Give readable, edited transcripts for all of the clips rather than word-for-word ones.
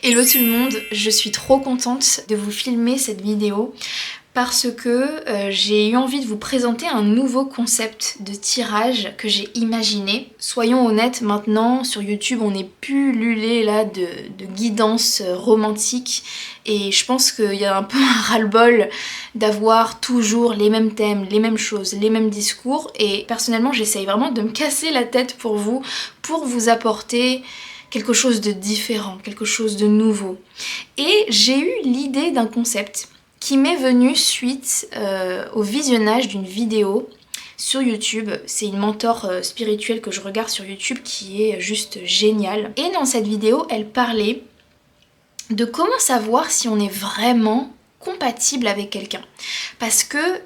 Hello tout le monde, je suis trop contente de vous filmer cette vidéo parce que j'ai eu envie de vous présenter un nouveau concept de tirage que j'ai imaginé. Soyons honnêtes, maintenant sur YouTube on n'est plus pullulé là de guidance romantique et je pense qu'il y a un peu un ras-le-bol d'avoir toujours les mêmes thèmes, les mêmes choses, les mêmes discours, et personnellement j'essaye vraiment de me casser la tête pour vous apporter quelque chose de différent, quelque chose de nouveau. Et j'ai eu l'idée d'un concept qui m'est venu suite au visionnage d'une vidéo sur YouTube. C'est une mentor spirituelle que je regarde sur YouTube qui est juste géniale. Et dans cette vidéo, elle parlait de comment savoir si on est vraiment compatible avec quelqu'un. Parce que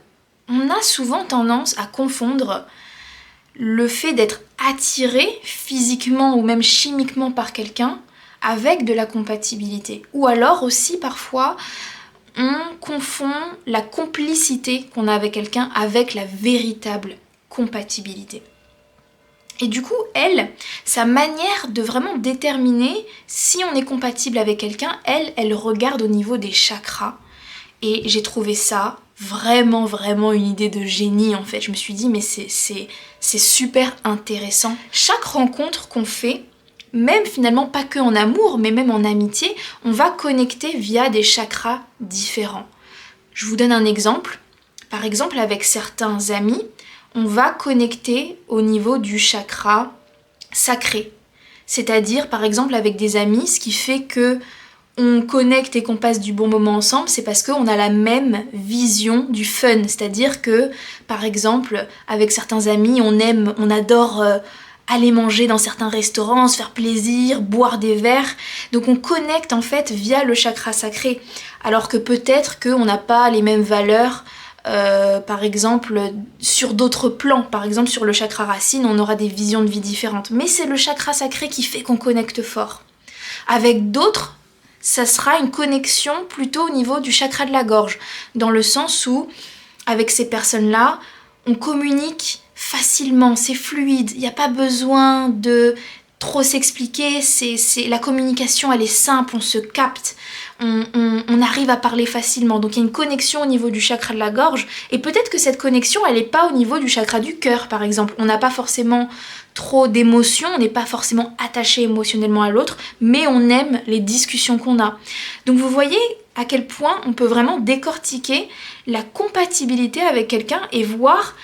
on a souvent tendance à confondre le fait d'être attiré physiquement ou même chimiquement par quelqu'un avec de la compatibilité. Ou alors aussi parfois on confond la complicité qu'on a avec quelqu'un avec la véritable compatibilité. Et du coup, sa manière de vraiment déterminer si on est compatible avec quelqu'un, elle regarde au niveau des chakras. Et j'ai trouvé ça vraiment une idée de génie en fait. Je me suis dit mais c'est super intéressant. Chaque rencontre qu'on fait, même finalement pas que en amour, mais même en amitié, on va connecter via des chakras différents. Je vous donne un exemple. Par exemple, avec certains amis, on va connecter au niveau du chakra sacré. C'est-à-dire, par exemple, avec des amis, ce qui fait que on connecte et qu'on passe du bon moment ensemble, c'est parce qu'on a la même vision du fun. C'est-à-dire que, par exemple, avec certains amis, on adore aller manger dans certains restaurants, se faire plaisir, boire des verres. Donc on connecte en fait via le chakra sacré. Alors que peut-être qu'on n'a pas les mêmes valeurs, par exemple, sur d'autres plans. Par exemple, sur le chakra racine, on aura des visions de vie différentes. Mais c'est le chakra sacré qui fait qu'on connecte fort. Avec d'autres, ça sera une connexion plutôt au niveau du chakra de la gorge, dans le sens où, avec ces personnes-là, on communique facilement, c'est fluide, il n'y a pas besoin de trop s'expliquer, la communication elle est simple, on se capte, on arrive à parler facilement, donc il y a une connexion au niveau du chakra de la gorge, et peut-être que cette connexion elle n'est pas au niveau du chakra du cœur par exemple, on n'a pas forcément trop d'émotions, on n'est pas forcément attaché émotionnellement à l'autre, mais on aime les discussions qu'on a. Donc vous voyez à quel point on peut vraiment décortiquer la compatibilité avec quelqu'un et voir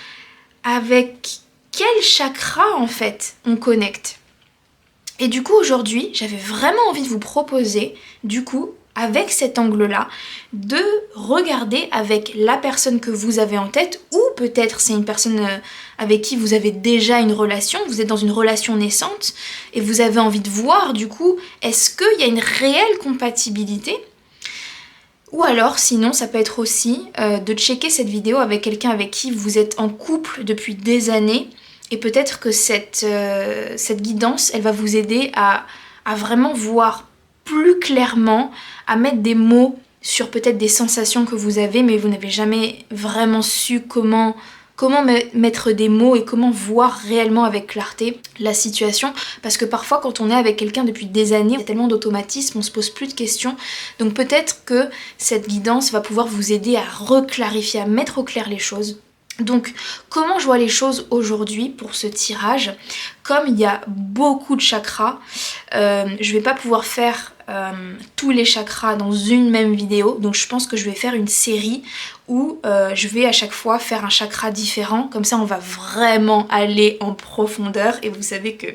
avec quel chakra en fait on connecte. Et du coup aujourd'hui, j'avais vraiment envie de vous proposer, du coup, avec cet angle-là, de regarder avec la personne que vous avez en tête, ou peut-être c'est une personne avec qui vous avez déjà une relation, vous êtes dans une relation naissante, et vous avez envie de voir du coup, est-ce qu'il y a une réelle compatibilité ? Ou alors, sinon, ça peut être aussi de checker cette vidéo avec quelqu'un avec qui vous êtes en couple depuis des années, et peut-être que cette guidance, elle va vous aider à vraiment voir plus clairement, à mettre des mots sur peut-être des sensations que vous avez, mais vous n'avez jamais vraiment su comment mettre des mots et comment voir réellement avec clarté la situation, parce que parfois quand on est avec quelqu'un depuis des années, il y a tellement d'automatismes, on se pose plus de questions, donc peut-être que cette guidance va pouvoir vous aider à reclarifier, à mettre au clair les choses. Donc comment je vois les choses aujourd'hui pour ce tirage? Comme il y a beaucoup de chakras, je vais pas pouvoir faire tous les chakras dans une même vidéo, donc je pense que je vais faire une série où je vais à chaque fois faire un chakra différent, comme ça on va vraiment aller en profondeur, et vous savez que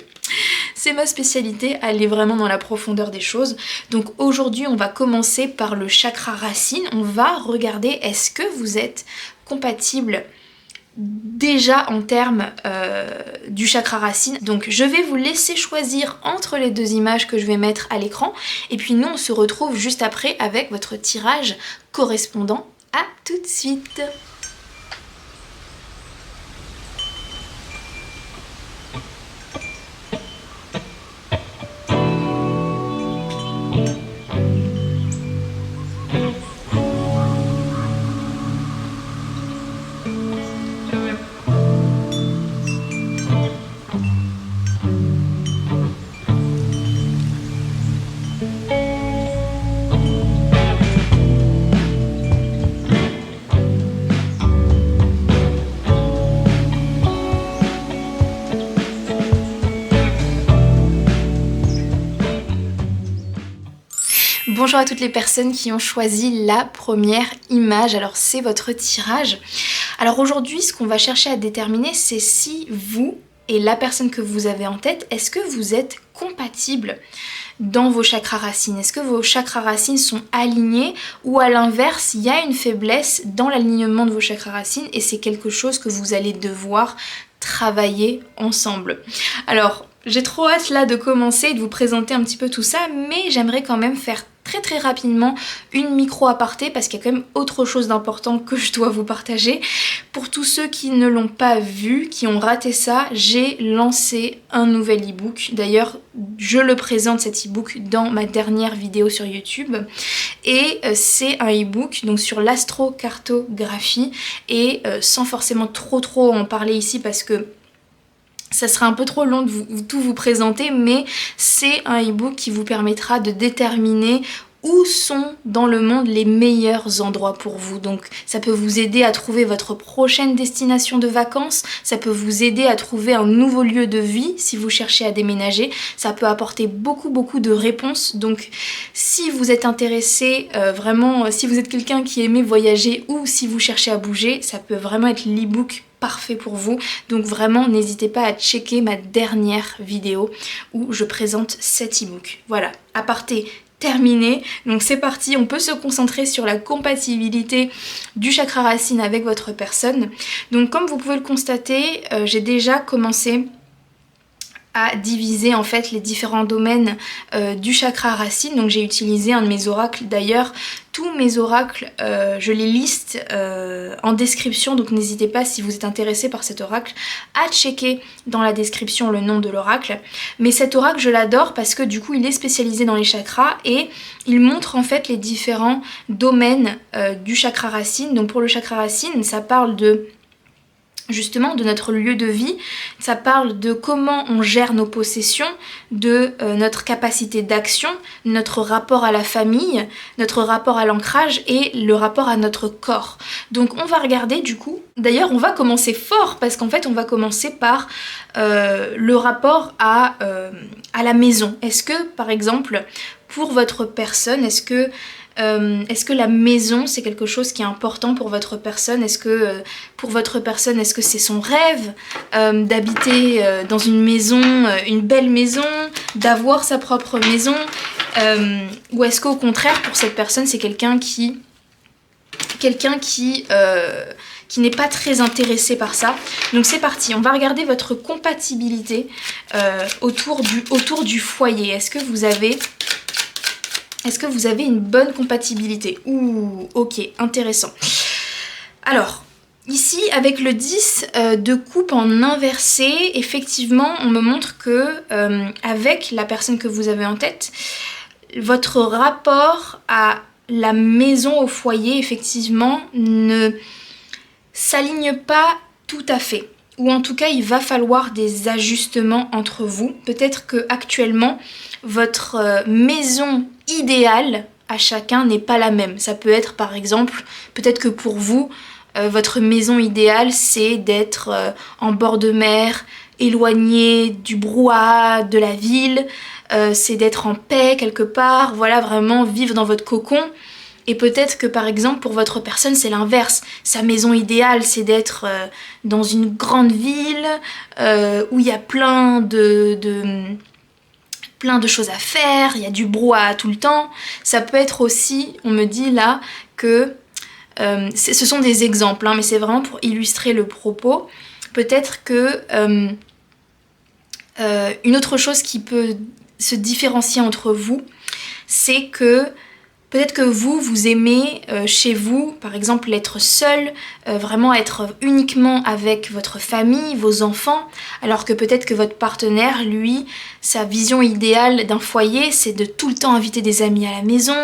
c'est ma spécialité, aller vraiment dans la profondeur des choses. Donc aujourd'hui on va commencer par le chakra racine, on va regarder est-ce que vous êtes compatible déjà en termes du chakra racine. Donc je vais vous laisser choisir entre les deux images que je vais mettre à l'écran, et puis nous on se retrouve juste après avec votre tirage correspondant. À tout de suite. Bonjour à toutes les personnes qui ont choisi la première image. Alors c'est votre tirage. Alors aujourd'hui, ce qu'on va chercher à déterminer, c'est si vous et la personne que vous avez en tête, est-ce que vous êtes compatibles dans vos chakras racines? Est-ce que vos chakras racines sont alignés ou à l'inverse, il y a une faiblesse dans l'alignement de vos chakras racines et c'est quelque chose que vous allez devoir travailler ensemble. Alors, j'ai trop hâte là de commencer et de vous présenter un petit peu tout ça, mais j'aimerais quand même faire très rapidement une micro aparté parce qu'il y a quand même autre chose d'important que je dois vous partager. Pour tous ceux qui ne l'ont pas vu, qui ont raté ça, j'ai lancé un nouvel e-book. D'ailleurs, je le présente cet e-book dans ma dernière vidéo sur YouTube. Et c'est un e-book donc sur l'astrocartographie et sans forcément trop en parler ici parce que ça sera un peu trop long de tout vous présenter, mais c'est un e-book qui vous permettra de déterminer où sont dans le monde les meilleurs endroits pour vous. Donc ça peut vous aider à trouver votre prochaine destination de vacances, ça peut vous aider à trouver un nouveau lieu de vie si vous cherchez à déménager, ça peut apporter beaucoup de réponses. Donc si vous êtes intéressé, vraiment, si vous êtes quelqu'un qui aimait voyager ou si vous cherchez à bouger, ça peut vraiment être l'e-book parfait pour vous. Donc vraiment n'hésitez pas à checker ma dernière vidéo où je présente cet e-book. Voilà, aparté terminé. Donc c'est parti, on peut se concentrer sur la compatibilité du chakra racine avec votre personne. Donc comme vous pouvez le constater, j'ai déjà commencé à diviser en fait les différents domaines du chakra racine. Donc j'ai utilisé un de mes oracles. D'ailleurs, tous mes oracles, je les liste en description. Donc n'hésitez pas, si vous êtes intéressé par cet oracle, à checker dans la description le nom de l'oracle. Mais cet oracle, je l'adore parce que du coup, il est spécialisé dans les chakras et il montre en fait les différents domaines du chakra racine. Donc pour le chakra racine, ça parle de justement de notre lieu de vie, ça parle de comment on gère nos possessions, de notre capacité d'action, notre rapport à la famille, notre rapport à l'ancrage et le rapport à notre corps. Donc on va regarder du coup, d'ailleurs on va commencer fort parce qu'en fait on va commencer par le rapport à la maison. Est-ce que par exemple pour votre personne, est-ce que la maison c'est quelque chose qui est important pour votre personne? Est-ce que pour votre personne, est-ce que c'est son rêve d'habiter dans une maison, une belle maison, d'avoir sa propre maison, ou est-ce qu'au contraire pour cette personne c'est quelqu'un qui n'est pas très intéressé par ça? Donc c'est parti, on va regarder votre compatibilité autour du foyer. Est-ce que vous avez une bonne compatibilité? Ouh, ok, intéressant. Alors, ici, avec le 10 de coupe en inversé, effectivement, on me montre que avec la personne que vous avez en tête, votre rapport à la maison, au foyer, effectivement, ne s'aligne pas tout à fait. Ou en tout cas, il va falloir des ajustements entre vous. Peut-être que actuellement, votre maison idéale à chacun n'est pas la même. Ça peut être par exemple, peut-être que pour vous, votre maison idéale c'est d'être en bord de mer, éloigné du brouhaha de la ville, c'est d'être en paix quelque part, voilà, vraiment vivre dans votre cocon. Et peut-être que par exemple pour votre personne c'est l'inverse. Sa maison idéale c'est d'être dans une grande ville où il y a plein de choses à faire, il y a du brouhaha tout le temps. Ça peut être aussi, on me dit là que ce sont des exemples, hein, mais c'est vraiment pour illustrer le propos. Peut-être que une autre chose qui peut se différencier entre vous, c'est que peut-être que vous aimez chez vous, par exemple, être seul, vraiment être uniquement avec votre famille, vos enfants, alors que peut-être que votre partenaire, lui, sa vision idéale d'un foyer, c'est de tout le temps inviter des amis à la maison,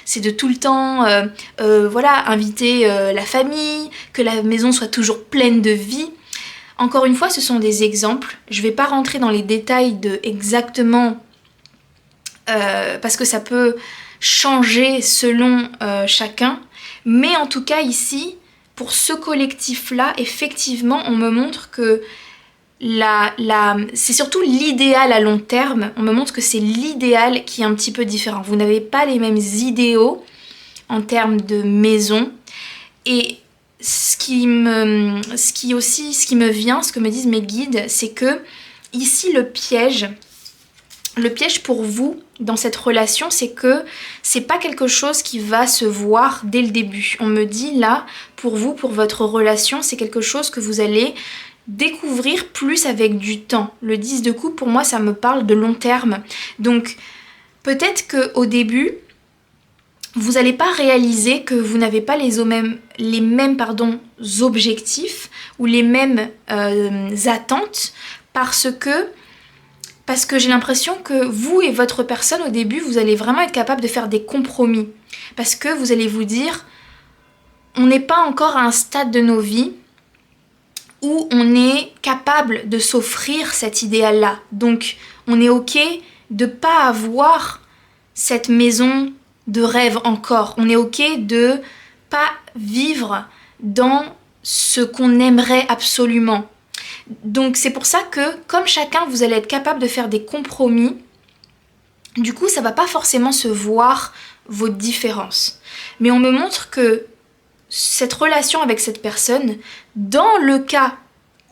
c'est de tout le temps voilà, inviter la famille, que la maison soit toujours pleine de vie. Encore une fois, ce sont des exemples. Je ne vais pas rentrer dans les détails de exactement parce que ça peut changer selon chacun, mais en tout cas ici, pour ce collectif-là, effectivement, on me montre que c'est surtout l'idéal à long terme. On me montre que c'est l'idéal qui est un petit peu différent. Vous n'avez pas les mêmes idéaux en termes de maison. Et ce qui me vient, ce que me disent mes guides, c'est que ici le piège pour vous dans cette relation, c'est que c'est pas quelque chose qui va se voir dès le début. On me dit là, pour vous, pour votre relation, c'est quelque chose que vous allez découvrir plus avec du temps. Le 10 de coupe, pour moi, ça me parle de long terme. Donc, peut-être qu'au début, vous n'allez pas réaliser que vous n'avez pas les mêmes objectifs ou les mêmes attentes parce que j'ai l'impression que vous et votre personne au début, vous allez vraiment être capable de faire des compromis. Parce que vous allez vous dire, on n'est pas encore à un stade de nos vies où on est capable de s'offrir cet idéal-là. Donc on est ok de pas avoir cette maison de rêve encore. On est ok de pas vivre dans ce qu'on aimerait absolument. Donc c'est pour ça que comme chacun vous allez être capable de faire des compromis, du coup ça va pas forcément se voir vos différences. Mais on me montre que cette relation avec cette personne, dans le cas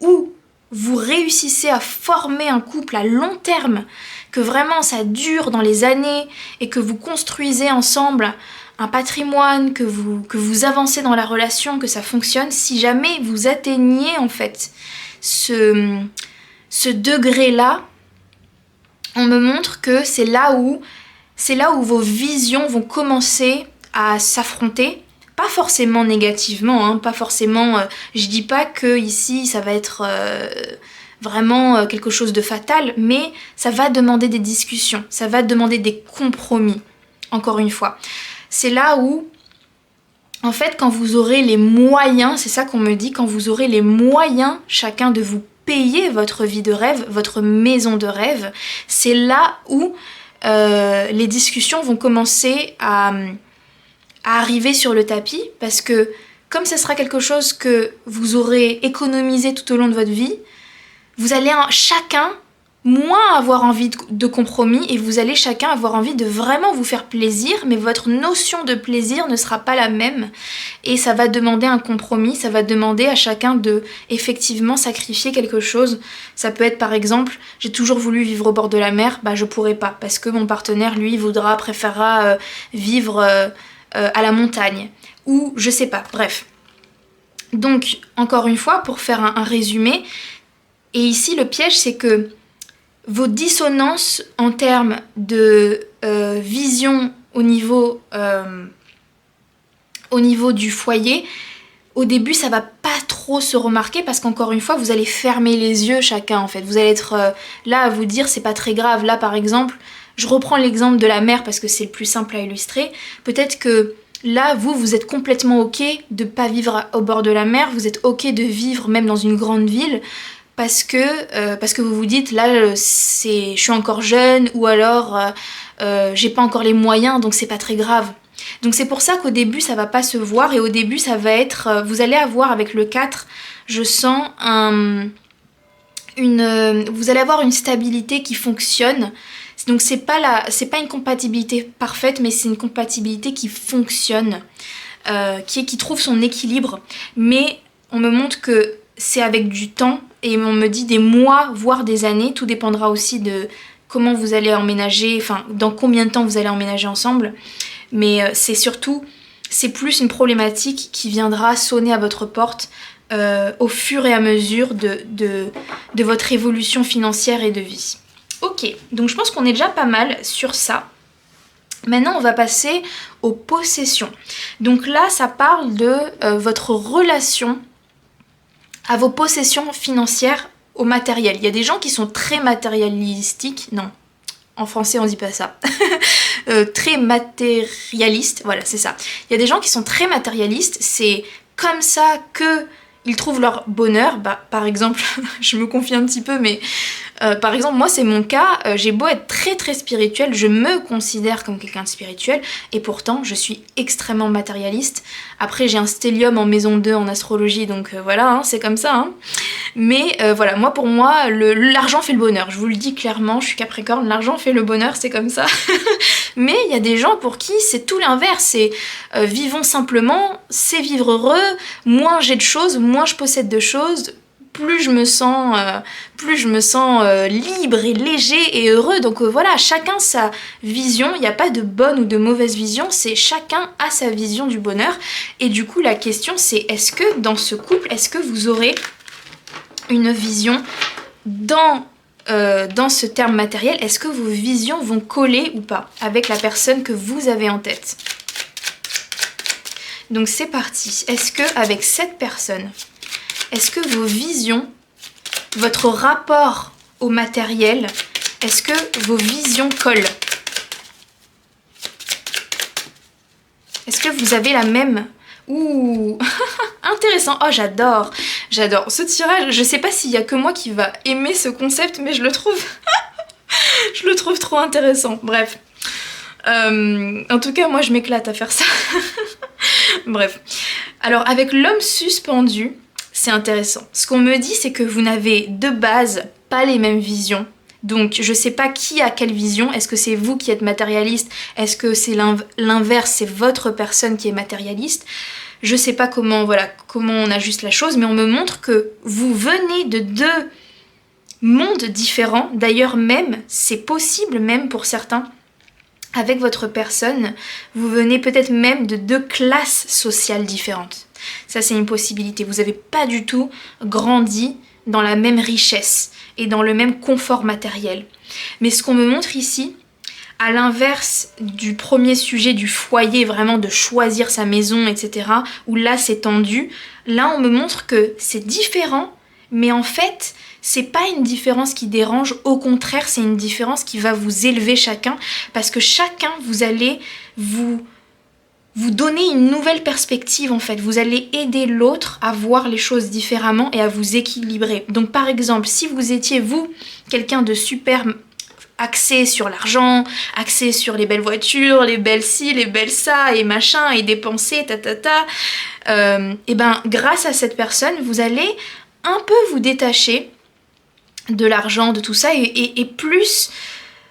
où vous réussissez à former un couple à long terme, que vraiment ça dure dans les années et que vous construisez ensemble un patrimoine, que vous avancez dans la relation, que ça fonctionne, si jamais vous atteignez en fait ce degré-là, on me montre que c'est là où vos visions vont commencer à s'affronter. Pas forcément négativement, hein, pas forcément... je dis pas que ici ça va être vraiment quelque chose de fatal, mais ça va demander des discussions, ça va demander des compromis, encore une fois. C'est là où, en fait, quand vous aurez les moyens, c'est ça qu'on me dit, quand vous aurez les moyens chacun de vous payer votre vie de rêve, votre maison de rêve, c'est là où les discussions vont commencer à arriver sur le tapis, parce que comme ce sera quelque chose que vous aurez économisé tout au long de votre vie, vous allez chacun moins avoir envie de compromis et vous allez chacun avoir envie de vraiment vous faire plaisir, mais votre notion de plaisir ne sera pas la même et ça va demander un compromis, ça va demander à chacun de effectivement sacrifier quelque chose. Ça peut être par exemple, j'ai toujours voulu vivre au bord de la mer, je pourrais pas parce que mon partenaire lui préférera vivre à la montagne ou je sais pas, bref. Donc encore une fois, pour faire un résumé, et ici le piège c'est que vos dissonances en termes de vision au niveau du foyer, au début ça va pas trop se remarquer parce qu'encore une fois vous allez fermer les yeux chacun en fait. Vous allez être là à vous dire c'est pas très grave. Là par exemple, je reprends l'exemple de la mer parce que c'est le plus simple à illustrer. Peut-être que là vous êtes complètement ok de pas vivre au bord de la mer, vous êtes ok de vivre même dans une grande ville. Parce que vous vous dites là je suis encore jeune ou alors j'ai pas encore les moyens donc c'est pas très grave. Donc c'est pour ça qu'au début ça va pas se voir et au début ça va être vous allez avoir avec le 4 je sens vous allez avoir une stabilité qui fonctionne. Donc c'est pas une compatibilité parfaite mais c'est une compatibilité qui fonctionne, qui trouve son équilibre, mais on me montre que c'est avec du temps et on me dit des mois voire des années, tout dépendra aussi de comment vous allez emménager, enfin dans combien de temps vous allez emménager ensemble, mais c'est plus une problématique qui viendra sonner à votre porte au fur et à mesure de votre évolution financière et de vie. Ok, donc je pense qu'on est déjà pas mal sur ça. Maintenant, on va passer aux possessions. Donc là, ça parle de votre relation à vos possessions financières, au matériel. Il y a des gens qui sont très matérialistiques, non, en français on dit pas ça, très matérialistes, voilà c'est ça. Il y a des gens qui sont très matérialistes, c'est comme ça qu'ils trouvent leur bonheur. Par exemple, je me confie un petit peu, mais Par exemple, moi c'est mon cas, j'ai beau être très très spirituelle, je me considère comme quelqu'un de spirituel, et pourtant je suis extrêmement matérialiste. Après j'ai un stellium en maison 2 en astrologie, donc voilà, hein, c'est comme ça. Hein. Mais voilà, moi pour moi, l'argent fait le bonheur, je vous le dis clairement, je suis Capricorne, l'argent fait le bonheur, c'est comme ça. Mais il y a des gens pour qui c'est tout l'inverse, c'est vivons simplement, c'est vivre heureux, moins j'ai de choses, moins je possède de choses, plus je me sens libre et léger et heureux. Donc voilà, chacun sa vision, il n'y a pas de bonne ou de mauvaise vision, c'est chacun a sa vision du bonheur. Et du coup la question c'est, est-ce que dans ce couple, est-ce que vous aurez une vision dans ce terme matériel, est-ce que vos visions vont coller ou pas avec la personne que vous avez en tête? Donc c'est parti. Est-ce que avec cette personne, est-ce que vos visions, votre rapport au matériel, est-ce que vos visions collent? Est-ce que vous avez la même... Ouh, intéressant. Oh, j'adore. J'adore. Ce tirage, je sais pas s'il y a que moi qui va aimer ce concept, mais je le trouve... je le trouve trop intéressant. Bref. En tout cas, moi, je m'éclate à faire ça. Bref. Alors, avec l'homme suspendu, c'est intéressant. Ce qu'on me dit, c'est que vous n'avez de base pas les mêmes visions. Donc, je sais pas qui a quelle vision. Est-ce que c'est vous qui êtes matérialiste? Est-ce que c'est l'inverse, c'est votre personne qui est matérialiste? Je sais pas comment on ajuste la chose, mais on me montre que vous venez de deux mondes différents. D'ailleurs, même, c'est possible même pour certains. Avec votre personne, vous venez peut-être même de deux classes sociales différentes. Ça, c'est une possibilité. Vous n'avez pas du tout grandi dans la même richesse et dans le même confort matériel. Mais ce qu'on me montre ici, à l'inverse du premier sujet du foyer, vraiment de choisir sa maison, etc., où là, c'est tendu, là, on me montre que c'est différent, mais en fait... c'est pas une différence qui dérange, au contraire, c'est une différence qui va vous élever chacun, parce que chacun, vous allez vous donner une nouvelle perspective en fait. Vous allez aider l'autre à voir les choses différemment et à vous équilibrer. Donc par exemple, si vous étiez, vous, quelqu'un de super axé sur l'argent, axé sur les belles voitures, les belles ci, les belles ça, et machin, et dépenser, et ben grâce à cette personne, vous allez un peu vous détacher de l'argent, de tout ça, et plus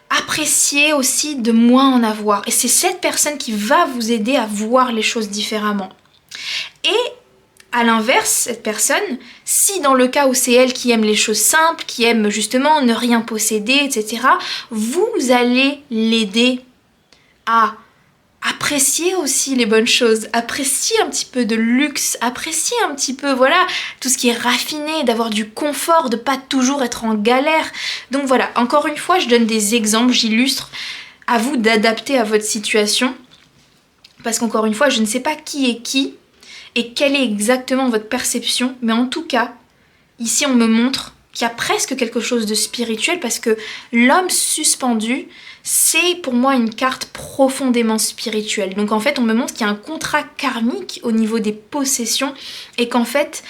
apprécier aussi de moins en avoir. Et c'est cette personne qui va vous aider à voir les choses différemment. Et à l'inverse, cette personne, si dans le cas où c'est elle qui aime les choses simples, qui aime justement ne rien posséder, etc., vous allez l'aider à apprécier aussi les bonnes choses, apprécier un petit peu de luxe, apprécier un petit peu, voilà, tout ce qui est raffiné, d'avoir du confort, de pas toujours être en galère. Donc voilà, encore une fois, je donne des exemples, j'illustre, à vous d'adapter à votre situation, parce qu'encore une fois, je ne sais pas qui est qui, et quelle est exactement votre perception, mais en tout cas, ici on me montre qu'il y a presque quelque chose de spirituel, parce que l'homme suspendu, c'est pour moi une carte profondément spirituelle. Donc en fait, on me montre qu'il y a un contrat karmique au niveau des possessions et qu'en fait,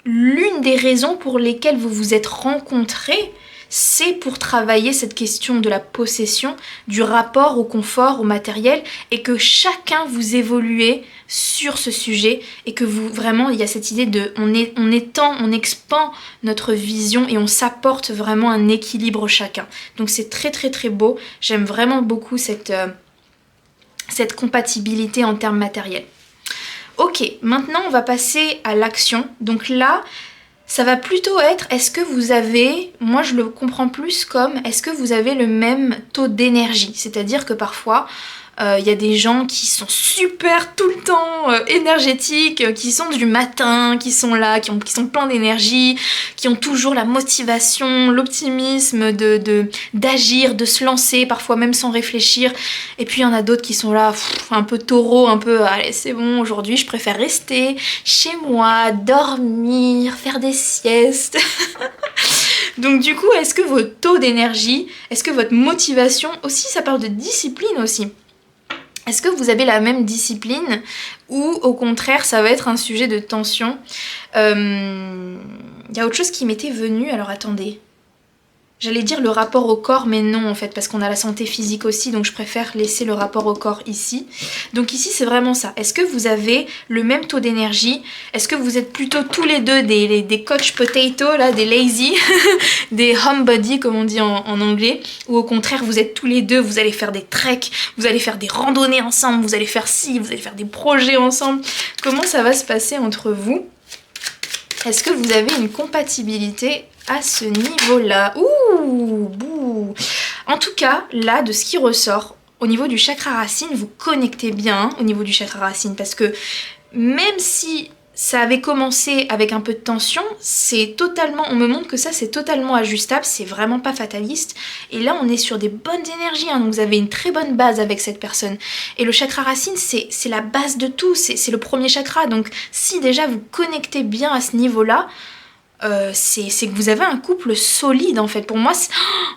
l'une des raisons pour lesquelles vous vous êtes rencontrés, c'est pour travailler cette question de la possession, du rapport au confort, au matériel, et que chacun vous évoluez sur ce sujet, et que vous, vraiment, il y a cette idée de, on expand notre vision et on s'apporte vraiment un équilibre chacun. Donc c'est très très très beau, j'aime vraiment beaucoup cette compatibilité en termes matériels. Ok, maintenant on va passer à l'action. Donc là, ça va plutôt être, est-ce que vous avez, moi je le comprends plus comme, est-ce que vous avez le même taux d'énergie? C'est-à-dire que parfois, y a des gens qui sont super tout le temps énergétiques, qui sont du matin, qui sont là, qui sont pleins d'énergie, qui ont toujours la motivation, l'optimisme d'agir, de se lancer, parfois même sans réfléchir. Et puis il y en a d'autres qui sont là, un peu taureau, un peu allez c'est bon, aujourd'hui je préfère rester chez moi, dormir, faire des siestes. Donc du coup, est-ce que votre taux d'énergie, est-ce que votre motivation, aussi ça parle de discipline aussi. Est-ce que vous avez la même discipline ou au contraire ça va être un sujet de tension? Il y a autre chose qui m'était venu, alors attendez. J'allais dire le rapport au corps, mais non en fait, parce qu'on a la santé physique aussi, donc je préfère laisser le rapport au corps ici. Donc ici, c'est vraiment ça. Est-ce que vous avez le même taux d'énergie? Est-ce que vous êtes plutôt tous les deux des couch potato, là, des lazy, des homebody comme on dit en anglais, ou au contraire, vous êtes tous les deux, vous allez faire des treks, vous allez faire des randonnées ensemble, vous allez faire ci, vous allez faire des projets ensemble. Comment ça va se passer entre vous? Est-ce que vous avez une compatibilité à ce niveau-là? Ouh, bouh. En tout cas, là, de ce qui ressort, au niveau du chakra racine, vous connectez bien au niveau du chakra racine, parce que même si ça avait commencé avec un peu de tension, c'est totalement, on me montre que ça c'est totalement ajustable, c'est vraiment pas fataliste. Et là on est sur des bonnes énergies, hein, donc vous avez une très bonne base avec cette personne. Et le chakra racine c'est la base de tout, c'est le premier chakra. Donc si déjà vous connectez bien à ce niveau-là, c'est que vous avez un couple solide en fait. Pour moi,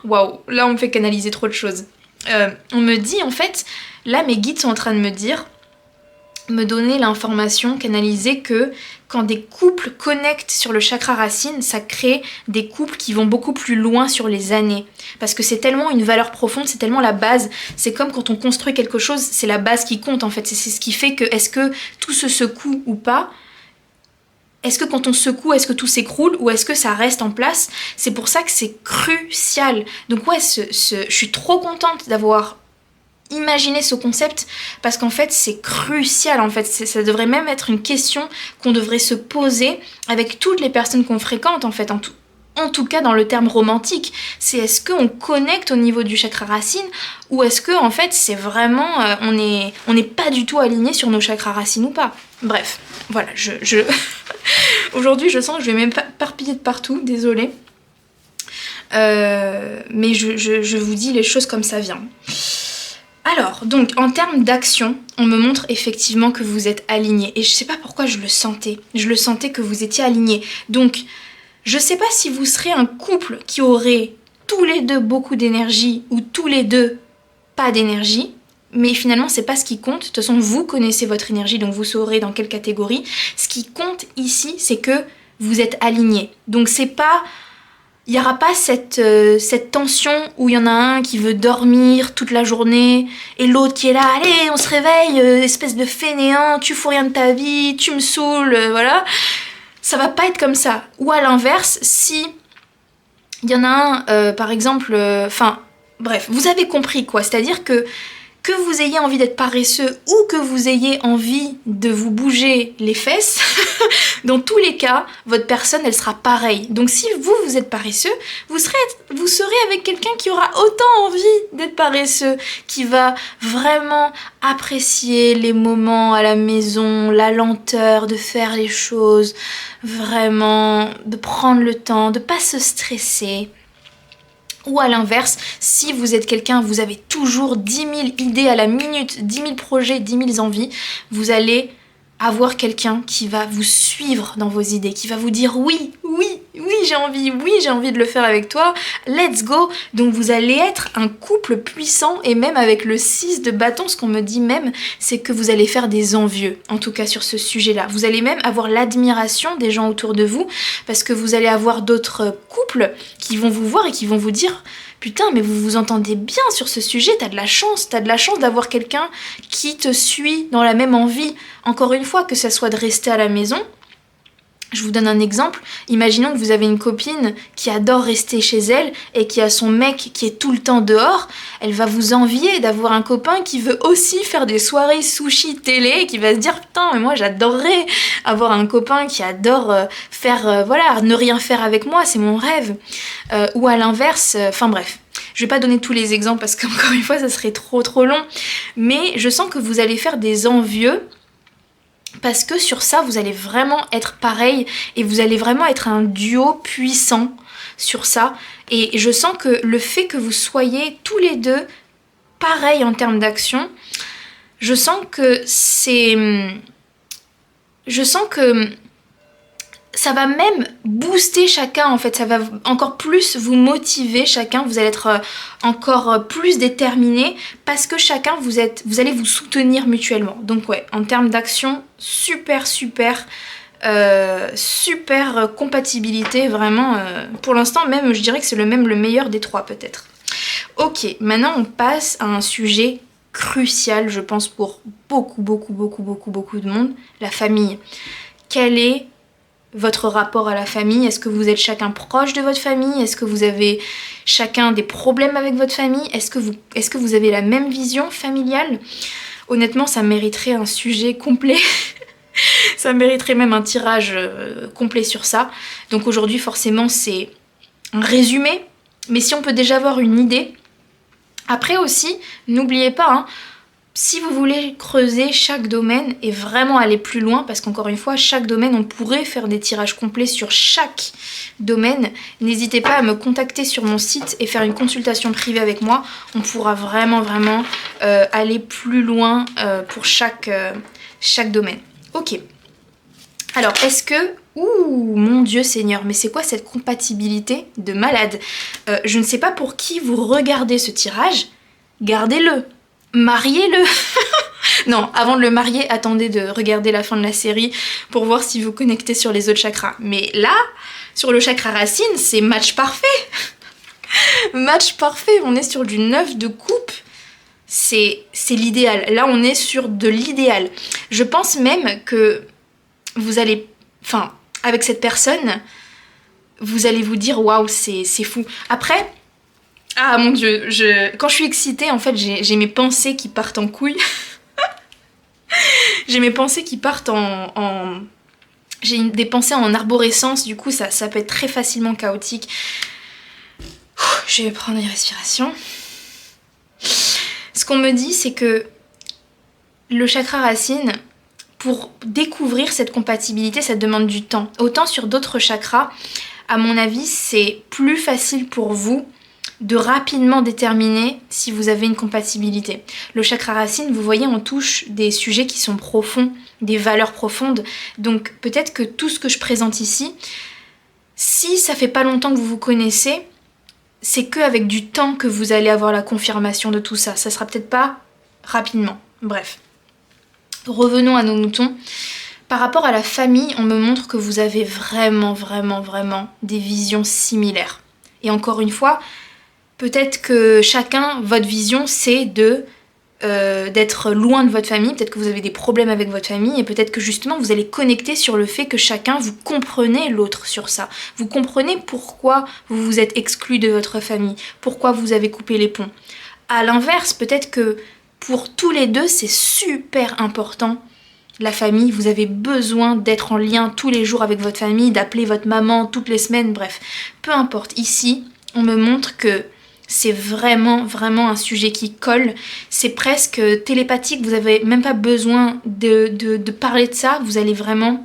waouh, là on me fait canaliser trop de choses. On me dit en fait, là mes guides sont en train de me donner l'information canalisée que quand des couples connectent sur le chakra racine, ça crée des couples qui vont beaucoup plus loin sur les années. Parce que c'est tellement une valeur profonde, c'est tellement la base. C'est comme quand on construit quelque chose, c'est la base qui compte en fait. C'est ce qui fait que est-ce que tout se secoue ou pas? Est-ce que quand on secoue, est-ce que tout s'écroule ou est-ce que ça reste en place? C'est pour ça que c'est crucial. Donc ouais, je suis trop contente d'avoir imaginé ce concept parce qu'en fait c'est crucial, en fait ça devrait même être une question qu'on devrait se poser avec toutes les personnes qu'on fréquente en fait, en tout cas dans le terme romantique. C'est est-ce qu'on connecte au niveau du chakra racine ou est-ce que en fait c'est vraiment on n'est pas du tout aligné sur nos chakras racines ou pas. Bref, voilà, aujourd'hui je sens que je vais m'éparpiller de partout, désolée. Mais je vous dis les choses comme ça vient. Alors, donc, en termes d'action, on me montre effectivement que vous êtes alignés. Et je sais pas pourquoi je le sentais. Je le sentais que vous étiez alignés. Donc, je sais pas si vous serez un couple qui aurait tous les deux beaucoup d'énergie ou tous les deux pas d'énergie. Mais finalement, c'est pas ce qui compte. De toute façon, vous connaissez votre énergie, donc vous saurez dans quelle catégorie. Ce qui compte ici, c'est que vous êtes alignés. Donc, c'est pas... Il n'y aura pas cette tension où il y en a un qui veut dormir toute la journée et l'autre qui est là, allez, on se réveille, espèce de fainéant, tu fous rien de ta vie, tu me saoules, voilà. Ça va pas être comme ça. Ou à l'inverse, si il y en a un, par exemple, bref, vous avez compris quoi, c'est-à-dire que vous ayez envie d'être paresseux ou que vous ayez envie de vous bouger les fesses, dans tous les cas, votre personne, elle sera pareille. Donc si vous êtes paresseux, vous serez avec quelqu'un qui aura autant envie d'être paresseux, qui va vraiment apprécier les moments à la maison, la lenteur de faire les choses, vraiment de prendre le temps, de pas se stresser. Ou à l'inverse, si vous êtes quelqu'un, vous avez toujours 10 000 idées à la minute, 10 000 projets, 10 000 envies, vous allez avoir quelqu'un qui va vous suivre dans vos idées, qui va vous dire oui, j'ai envie de le faire avec toi, let's go. Donc vous allez être un couple puissant et même avec le 6 de bâton, ce qu'on me dit même, c'est que vous allez faire des envieux, en tout cas sur ce sujet-là. Vous allez même avoir l'admiration des gens autour de vous parce que vous allez avoir d'autres couples qui vont vous voir et qui vont vous dire putain, mais vous vous entendez bien sur ce sujet, t'as de la chance d'avoir quelqu'un qui te suit dans la même envie. Encore une fois, que ça soit de rester à la maison. Je vous donne un exemple. Imaginons que vous avez une copine qui adore rester chez elle et qui a son mec qui est tout le temps dehors. Elle va vous envier d'avoir un copain qui veut aussi faire des soirées sushi télé et qui va se dire putain, mais moi j'adorerais avoir un copain qui adore ne rien faire avec moi, c'est mon rêve. Ou à l'inverse, bref. Je vais pas donner tous les exemples parce qu'encore une fois ça serait trop long. Mais je sens que vous allez faire des envieux. Parce que sur ça, vous allez vraiment être pareil et vous allez vraiment être un duo puissant sur ça. Et je sens que le fait que vous soyez tous les deux pareils en termes d'action, je sens que ça va même booster chacun en fait, ça va encore plus vous motiver chacun, vous allez être encore plus déterminés parce que chacun vous allez vous soutenir mutuellement. Donc ouais, en termes d'action, super super compatibilité, vraiment. Pour l'instant même, je dirais que c'est le meilleur des trois peut-être. Ok, maintenant on passe à un sujet crucial, je pense, pour beaucoup de monde, la famille. Quel est votre rapport à la famille? Est-ce que vous êtes chacun proche de votre famille? Est-ce que vous avez chacun des problèmes avec votre famille? Est-ce que vous avez la même vision familiale? Honnêtement, ça mériterait un sujet complet. Ça mériterait même un tirage complet sur ça. Donc aujourd'hui, forcément, c'est un résumé. Mais si on peut déjà avoir une idée. Après aussi, n'oubliez pas, hein, si vous voulez creuser chaque domaine et vraiment aller plus loin, parce qu'encore une fois, chaque domaine, on pourrait faire des tirages complets sur chaque domaine, n'hésitez pas à me contacter sur mon site et faire une consultation privée avec moi. On pourra vraiment aller plus loin pour chaque domaine. Ok. Alors, est-ce que... Ouh, mon Dieu Seigneur, mais c'est quoi cette compatibilité de malade? Je ne sais pas pour qui vous regardez ce tirage. Gardez-le. Mariez-le. Non, avant de le marier, attendez de regarder la fin de la série pour voir si vous connectez sur les autres chakras. Mais là, sur le chakra racine, c'est match parfait. Match parfait, on est sur du 9 de coupe. C'est l'idéal. Là, on est sur de l'idéal. Je pense même que vous allez... Enfin, avec cette personne, vous allez vous dire, waouh, c'est fou. Après... Ah mon Dieu, quand je suis excitée, en fait, j'ai mes pensées qui partent en couilles. J'ai mes pensées qui partent J'ai des pensées en arborescence, du coup, ça peut être très facilement chaotique. Je vais prendre une respiration. Ce qu'on me dit, c'est que le chakra racine, pour découvrir cette compatibilité, ça demande du temps. Autant sur d'autres chakras, à mon avis, c'est plus facile pour vous de rapidement déterminer si vous avez une compatibilité. Le chakra racine, vous voyez, on touche des sujets qui sont profonds, des valeurs profondes. Donc peut-être que tout ce que je présente ici, si ça fait pas longtemps que vous vous connaissez, c'est qu'avec du temps que vous allez avoir la confirmation de tout ça. Ça sera peut-être pas rapidement. Bref. Revenons à nos moutons. Par rapport à la famille, on me montre que vous avez vraiment des visions similaires. Et encore une fois, peut-être que chacun, votre vision, c'est d'être loin de votre famille. Peut-être que vous avez des problèmes avec votre famille et peut-être que justement vous allez connecter sur le fait que chacun, vous comprenez l'autre sur ça. Vous comprenez pourquoi vous vous êtes exclu de votre famille, pourquoi vous avez coupé les ponts. À l'inverse, peut-être que pour tous les deux, c'est super important. La famille, vous avez besoin d'être en lien tous les jours avec votre famille, d'appeler votre maman toutes les semaines, bref. Peu importe, ici, on me montre que c'est vraiment un sujet qui colle. C'est presque télépathique, vous n'avez même pas besoin de parler de ça. Vous allez vraiment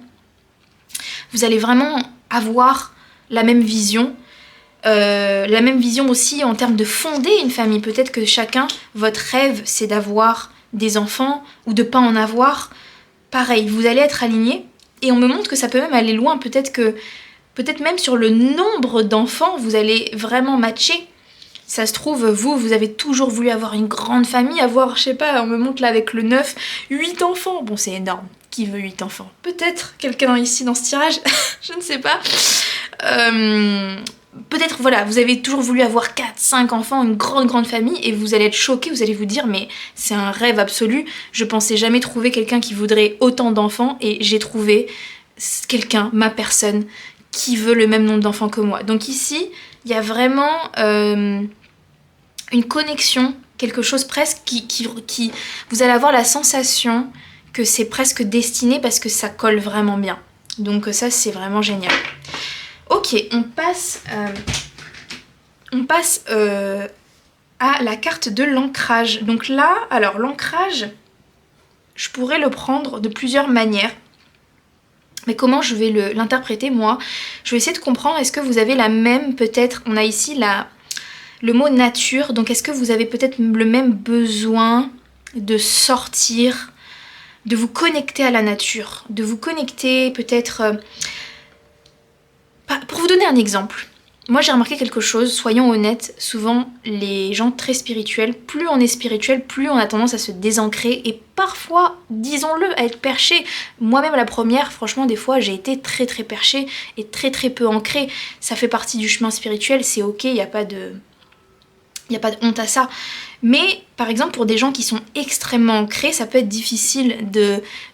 avoir la même vision. La même vision aussi en termes de fonder une famille. Peut-être que chacun, votre rêve, c'est d'avoir des enfants ou de pas en avoir. Pareil, vous allez être alignés. Et on me montre que ça peut même aller loin. Peut-être même sur le nombre d'enfants, vous allez vraiment matcher. Ça se trouve, vous avez toujours voulu avoir une grande famille, avoir, je sais pas, on me montre là avec le 9, 8 enfants. Bon, c'est énorme. Qui veut 8 enfants? Peut-être quelqu'un ici dans ce tirage, je ne sais pas. Peut-être, voilà, vous avez toujours voulu avoir 4, 5 enfants, une grande famille, et vous allez être choqués, vous allez vous dire, mais c'est un rêve absolu. Je pensais jamais trouver quelqu'un qui voudrait autant d'enfants, et j'ai trouvé quelqu'un, ma personne, qui veut le même nombre d'enfants que moi. Donc ici, il y a vraiment une connexion, quelque chose presque qui... Vous allez avoir la sensation que c'est presque destiné parce que ça colle vraiment bien. Donc ça, c'est vraiment génial. Ok, on passe à la carte de l'ancrage. Donc là, alors l'ancrage, je pourrais le prendre de plusieurs manières. Mais comment je vais l'interpréter, moi? Je vais essayer de comprendre, est-ce que vous avez la même, peut-être, on a ici le mot nature, donc est-ce que vous avez peut-être le même besoin de sortir, de vous connecter à la nature, de vous connecter peut-être... Pour vous donner un exemple, moi j'ai remarqué quelque chose, soyons honnêtes, souvent les gens très spirituels, plus on est spirituel, plus on a tendance à se désancrer et parfois, disons-le, à être perché. Moi-même la première, franchement des fois j'ai été très perché et très peu ancrée. Ça fait partie du chemin spirituel, c'est ok, il n'y a pas de honte à ça. Mais par exemple pour des gens qui sont extrêmement ancrés, ça peut être difficile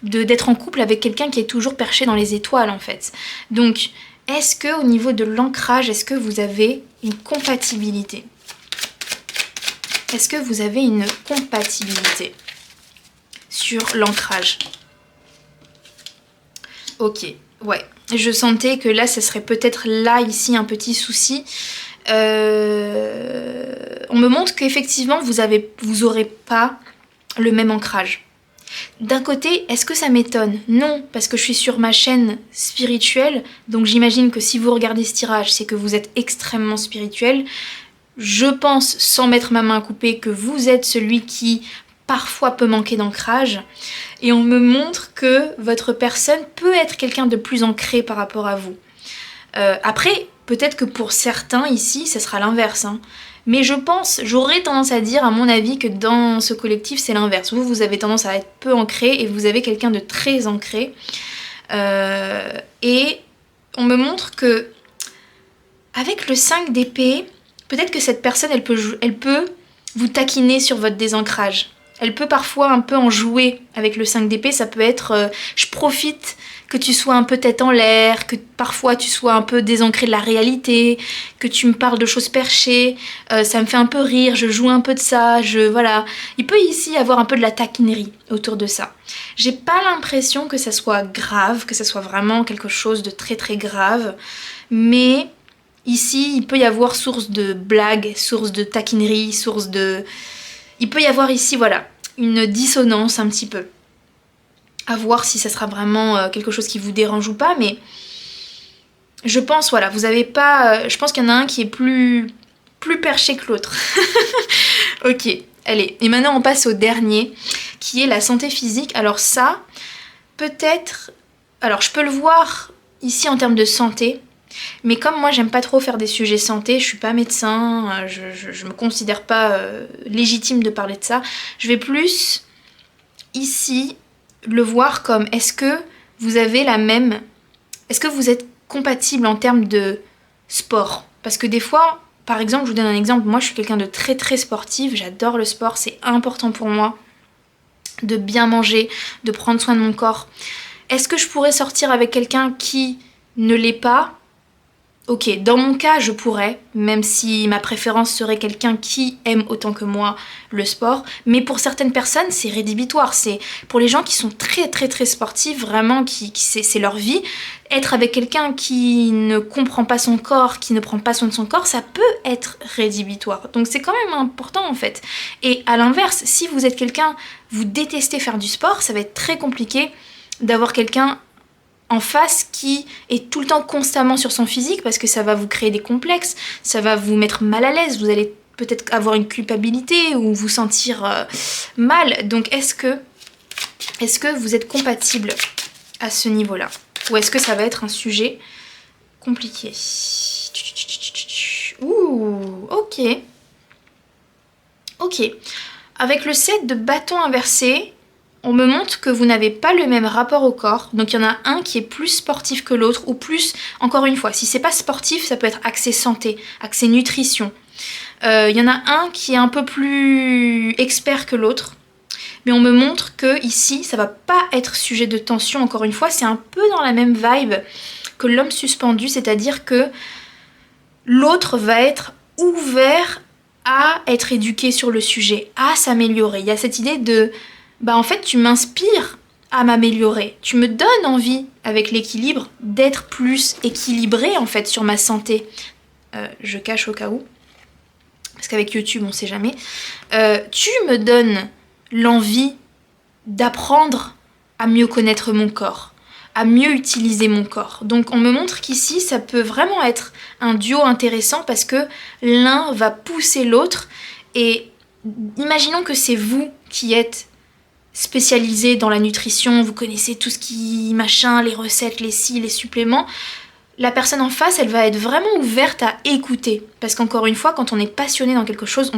d'être en couple avec quelqu'un qui est toujours perché dans les étoiles en fait. Donc est-ce que au niveau de l'ancrage, est-ce que vous avez une compatibilité? Est-ce que vous avez une compatibilité sur l'ancrage? Ok, ouais. Je sentais que là, ça serait peut-être là, ici, un petit souci. On me montre qu'effectivement, vous aurez pas le même ancrage. D'un côté, est-ce que ça m'étonne? Non, parce que je suis sur ma chaîne spirituelle, donc j'imagine que si vous regardez ce tirage, c'est que vous êtes extrêmement spirituel. Je pense, sans mettre ma main à couper, que vous êtes celui qui parfois peut manquer d'ancrage. Et on me montre que votre personne peut être quelqu'un de plus ancré par rapport à vous. Après, peut-être que pour certains ici, ça sera l'inverse, hein. Mais je pense, j'aurais tendance à dire, à mon avis, que dans ce collectif, c'est l'inverse. Vous avez tendance à être peu ancré et vous avez quelqu'un de très ancré. Et on me montre que, avec le 5 d'épée, peut-être que cette personne, elle peut vous taquiner sur votre désancrage. Elle peut parfois un peu en jouer avec le 5 d'épée. Ça peut être, je profite que tu sois un peu tête en l'air, que parfois tu sois un peu désancré de la réalité, que tu me parles de choses perchées, ça me fait un peu rire, je joue un peu de ça, voilà. Il peut ici y avoir un peu de la taquinerie autour de ça. J'ai pas l'impression que ça soit grave, que ça soit vraiment quelque chose de très grave, mais ici il peut y avoir source de blague, source de taquinerie, il peut y avoir ici, voilà, une dissonance un petit peu. À voir si ça sera vraiment quelque chose qui vous dérange ou pas, mais je pense, voilà, vous avez pas... je pense qu'il y en a un qui est plus perché que l'autre. Ok, allez. Et maintenant, on passe au dernier, qui est la santé physique. Alors ça, peut-être... Alors, je peux le voir ici en termes de santé, mais comme moi, j'aime pas trop faire des sujets santé, je suis pas médecin, je me considère pas légitime de parler de ça, je vais plus, ici... le voir comme est-ce que vous êtes compatible en termes de sport? Parce que des fois, par exemple, je vous donne un exemple, moi je suis quelqu'un de très sportif, j'adore le sport, c'est important pour moi de bien manger, de prendre soin de mon corps. Est-ce que je pourrais sortir avec quelqu'un qui ne l'est pas? Ok, dans mon cas, je pourrais, même si ma préférence serait quelqu'un qui aime autant que moi le sport. Mais pour certaines personnes, c'est rédhibitoire. C'est pour les gens qui sont très sportifs, vraiment, c'est leur vie. Être avec quelqu'un qui ne comprend pas son corps, qui ne prend pas soin de son corps, ça peut être rédhibitoire. Donc c'est quand même important en fait. Et à l'inverse, si vous êtes quelqu'un, vous détestez faire du sport, ça va être très compliqué d'avoir quelqu'un en face qui est tout le temps constamment sur son physique parce que ça va vous créer des complexes, ça va vous mettre mal à l'aise, vous allez peut-être avoir une culpabilité ou vous sentir mal. Donc est-ce que vous êtes compatible à ce niveau-là? Ou est-ce que ça va être un sujet compliqué? Ouh, ok. Ok. Avec le 7 de bâton inversé, on me montre que vous n'avez pas le même rapport au corps. Donc il y en a un qui est plus sportif que l'autre, ou plus, encore une fois, si c'est pas sportif, ça peut être axé santé, axé nutrition. Il y en a un qui est un peu plus expert que l'autre. Mais on me montre que ici, ça va pas être sujet de tension, encore une fois, c'est un peu dans la même vibe que l'homme suspendu, c'est-à-dire que l'autre va être ouvert à être éduqué sur le sujet, à s'améliorer. Il y a cette idée de... en fait, tu m'inspires à m'améliorer. Tu me donnes envie, avec l'équilibre, d'être plus équilibrée, en fait, sur ma santé. Je cache au cas où. Parce qu'avec YouTube, on sait jamais. Tu me donnes l'envie d'apprendre à mieux connaître mon corps, à mieux utiliser mon corps. Donc, on me montre qu'ici, ça peut vraiment être un duo intéressant parce que l'un va pousser l'autre. Et imaginons que c'est vous qui êtes spécialisé dans la nutrition, vous connaissez tout ce qui machin, les recettes, les si, les suppléments. la personne en face, elle va être vraiment ouverte à écouter. Parce qu'encore une fois, quand on est passionné dans quelque chose,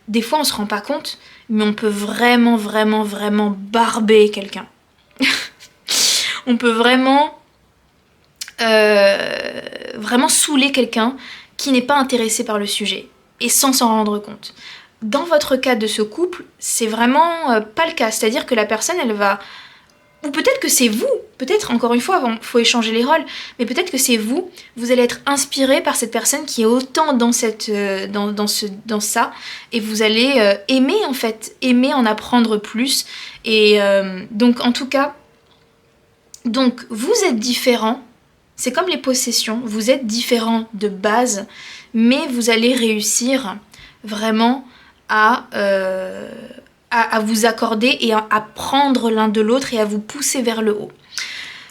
des fois on se rend pas compte, mais on peut vraiment, vraiment, vraiment barber quelqu'un. On peut vraiment, vraiment saouler quelqu'un qui n'est pas intéressé par le sujet, et sans s'en rendre compte. Dans votre cas de ce couple, c'est vraiment pas le cas. C'est-à-dire que la personne, elle va... Ou peut-être que c'est vous, peut-être, encore une fois, il faut échanger les rôles, mais peut-être que c'est vous, vous allez être inspiré par cette personne qui est autant dans ça, et vous allez aimer en fait, aimer en apprendre plus. Et donc en tout cas, donc vous êtes différents, c'est comme les possessions, vous êtes différents de base, mais vous allez réussir vraiment à vous accorder et à prendre l'un de l'autre et à vous pousser vers le haut.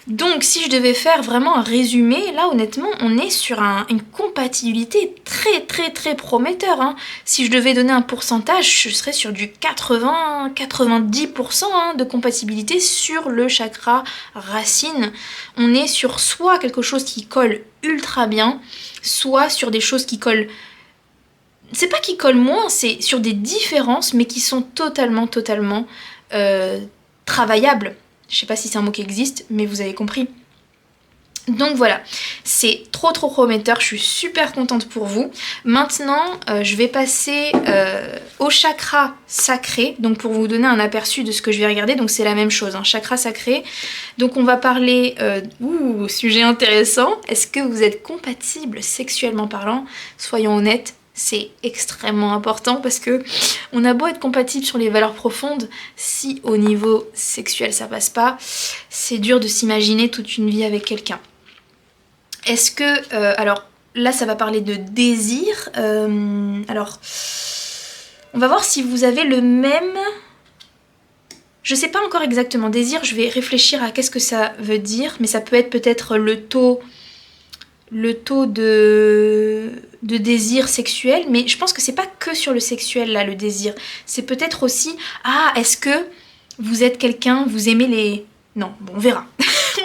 Donc si je devais faire vraiment un résumé, là honnêtement on est sur une compatibilité très très très prometteur. Hein. Si je devais donner un pourcentage, je serais sur du 80-90% de compatibilité sur le chakra racine. On est sur soit quelque chose qui colle ultra bien, soit sur des choses qui collent... C'est pas qui collent moins, c'est sur des différences, mais qui sont totalement travaillables. Je sais pas si c'est un mot qui existe, mais vous avez compris. Donc voilà, c'est trop prometteur, je suis super contente pour vous. Maintenant, je vais passer au chakra sacré, donc pour vous donner un aperçu de ce que je vais regarder, donc c'est la même chose, hein, chakra sacré. Donc on va parler, sujet intéressant, est-ce que vous êtes compatibles sexuellement parlant? Soyons honnêtes. C'est extrêmement important parce que on a beau être compatible sur les valeurs profondes, si au niveau sexuel ça passe pas, c'est dur de s'imaginer toute une vie avec quelqu'un. Est-ce que... alors là ça va parler de désir. Alors on va voir si vous avez le même... Je sais pas encore exactement désir, je vais réfléchir à qu'est-ce que ça veut dire, mais ça peut être peut-être le taux de désir sexuel, mais je pense que c'est pas que sur le sexuel là le désir, c'est peut-être aussi est-ce que vous êtes quelqu'un, vous aimez les... Non, bon on verra,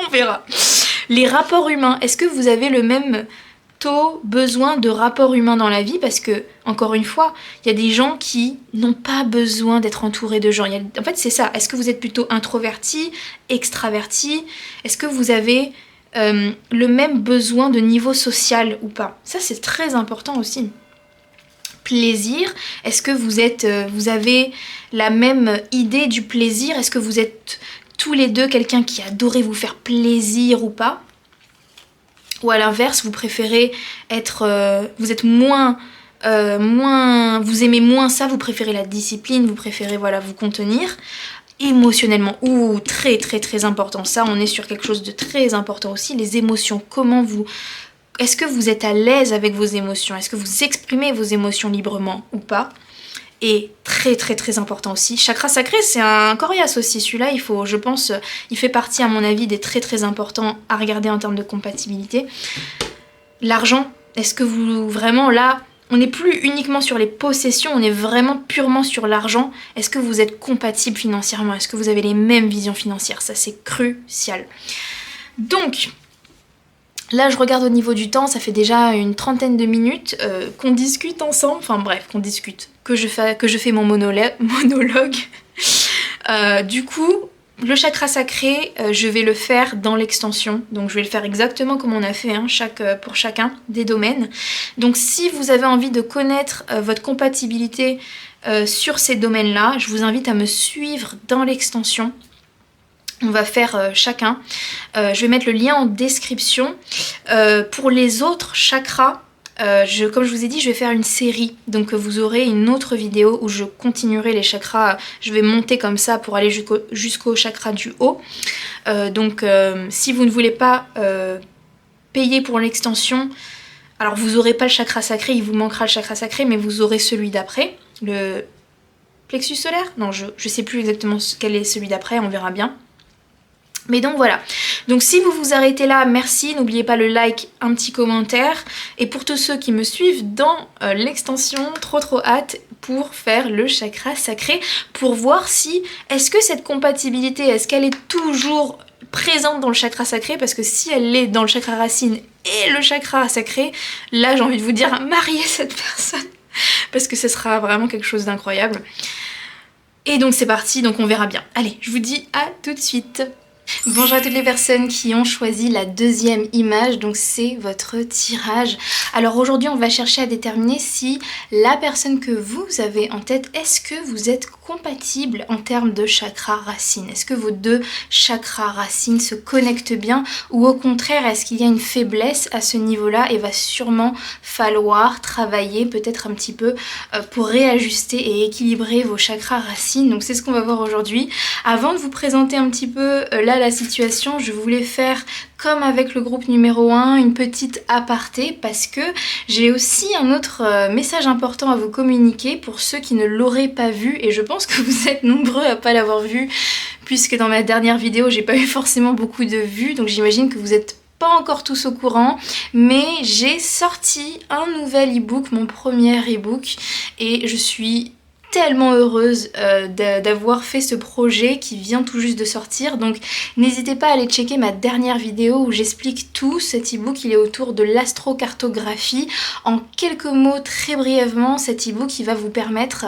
on verra. Les rapports humains, est-ce que vous avez le même taux besoin de rapports humains dans la vie? Parce que, encore une fois, il y a des gens qui n'ont pas besoin d'être entourés de gens. En fait c'est ça, est-ce que vous êtes plutôt introverti, extraverti? Est-ce que vous avez... le même besoin de niveau social ou pas. Ça c'est très important aussi. Plaisir, est-ce que vous avez la même idée du plaisir? Est-ce que vous êtes tous les deux quelqu'un qui adorait vous faire plaisir ou pas? Ou à l'inverse, vous préférez être... vous êtes moins... vous aimez moins ça, vous préférez la discipline, vous préférez vous contenir. Émotionnellement, très important, ça on est sur quelque chose de très important aussi, les émotions, est-ce que vous êtes à l'aise avec vos émotions, est-ce que vous exprimez vos émotions librement ou pas? Et très important aussi, chakra sacré c'est un coriace aussi, celui-là je pense, il fait partie à mon avis des très importants à regarder en termes de compatibilité. L'argent, est-ce que vous vraiment là... On n'est plus uniquement sur les possessions, on est vraiment purement sur l'argent. Est-ce que vous êtes compatibles financièrement? Est-ce que vous avez les mêmes visions financières? Ça c'est crucial. Donc, là je regarde au niveau du temps, ça fait déjà une 30aine de minutes qu'on discute ensemble. Enfin bref, qu'on discute, que je fais mon monologue. Du coup... Le chakra sacré, je vais le faire dans l'extension, donc je vais le faire exactement comme on a fait pour chacun des domaines. Donc si vous avez envie de connaître votre compatibilité sur ces domaines-là, je vous invite à me suivre dans l'extension. On va faire chacun. Je vais mettre le lien en description. Pour les autres chakras, comme je vous ai dit, je vais faire une série, donc vous aurez une autre vidéo où je continuerai les chakras, je vais monter comme ça pour aller jusqu'au chakra du haut. Donc si vous ne voulez pas payer pour l'extension, alors vous n'aurez pas le chakra sacré, il vous manquera le chakra sacré, mais vous aurez celui d'après, le plexus solaire? Non, je sais plus exactement quel est celui d'après, on verra bien. Mais donc voilà, donc si vous vous arrêtez là, merci, n'oubliez pas le like, un petit commentaire. Et pour tous ceux qui me suivent dans l'extension, trop hâte pour faire le chakra sacré, pour voir si, est-ce que cette compatibilité, est-ce qu'elle est toujours présente dans le chakra sacré? Parce que si elle est dans le chakra racine et le chakra sacré, là j'ai envie de vous dire, mariez cette personne parce que ce sera vraiment quelque chose d'incroyable. Et donc c'est parti, donc on verra bien. Allez, je vous dis à tout de suite. Bonjour à toutes les personnes qui ont choisi la deuxième image, donc c'est votre tirage. Alors aujourd'hui on va chercher à déterminer si la personne que vous avez en tête, est-ce que vous êtes compatible en termes de chakra racine? Est-ce que vos deux chakras racines se connectent bien ou au contraire est-ce qu'il y a une faiblesse à ce niveau-là et va sûrement falloir travailler peut-être un petit peu pour réajuster et équilibrer vos chakras racines. Donc c'est ce qu'on va voir aujourd'hui. Avant de vous présenter un petit peu là la situation, je voulais faire comme avec le groupe numéro 1, une petite aparté parce que j'ai aussi un autre message important à vous communiquer pour ceux qui ne l'auraient pas vu et je pense que vous êtes nombreux à pas l'avoir vu puisque dans ma dernière vidéo j'ai pas eu forcément beaucoup de vues, donc j'imagine que vous êtes pas encore tous au courant, mais j'ai sorti un nouvel e-book, mon premier e-book, et je suis tellement heureuse d'avoir fait ce projet qui vient tout juste de sortir. Donc n'hésitez pas à aller checker ma dernière vidéo où j'explique tout. Cet e-book il est autour de l'astrocartographie. En quelques mots très brièvement, cet e-book il va vous permettre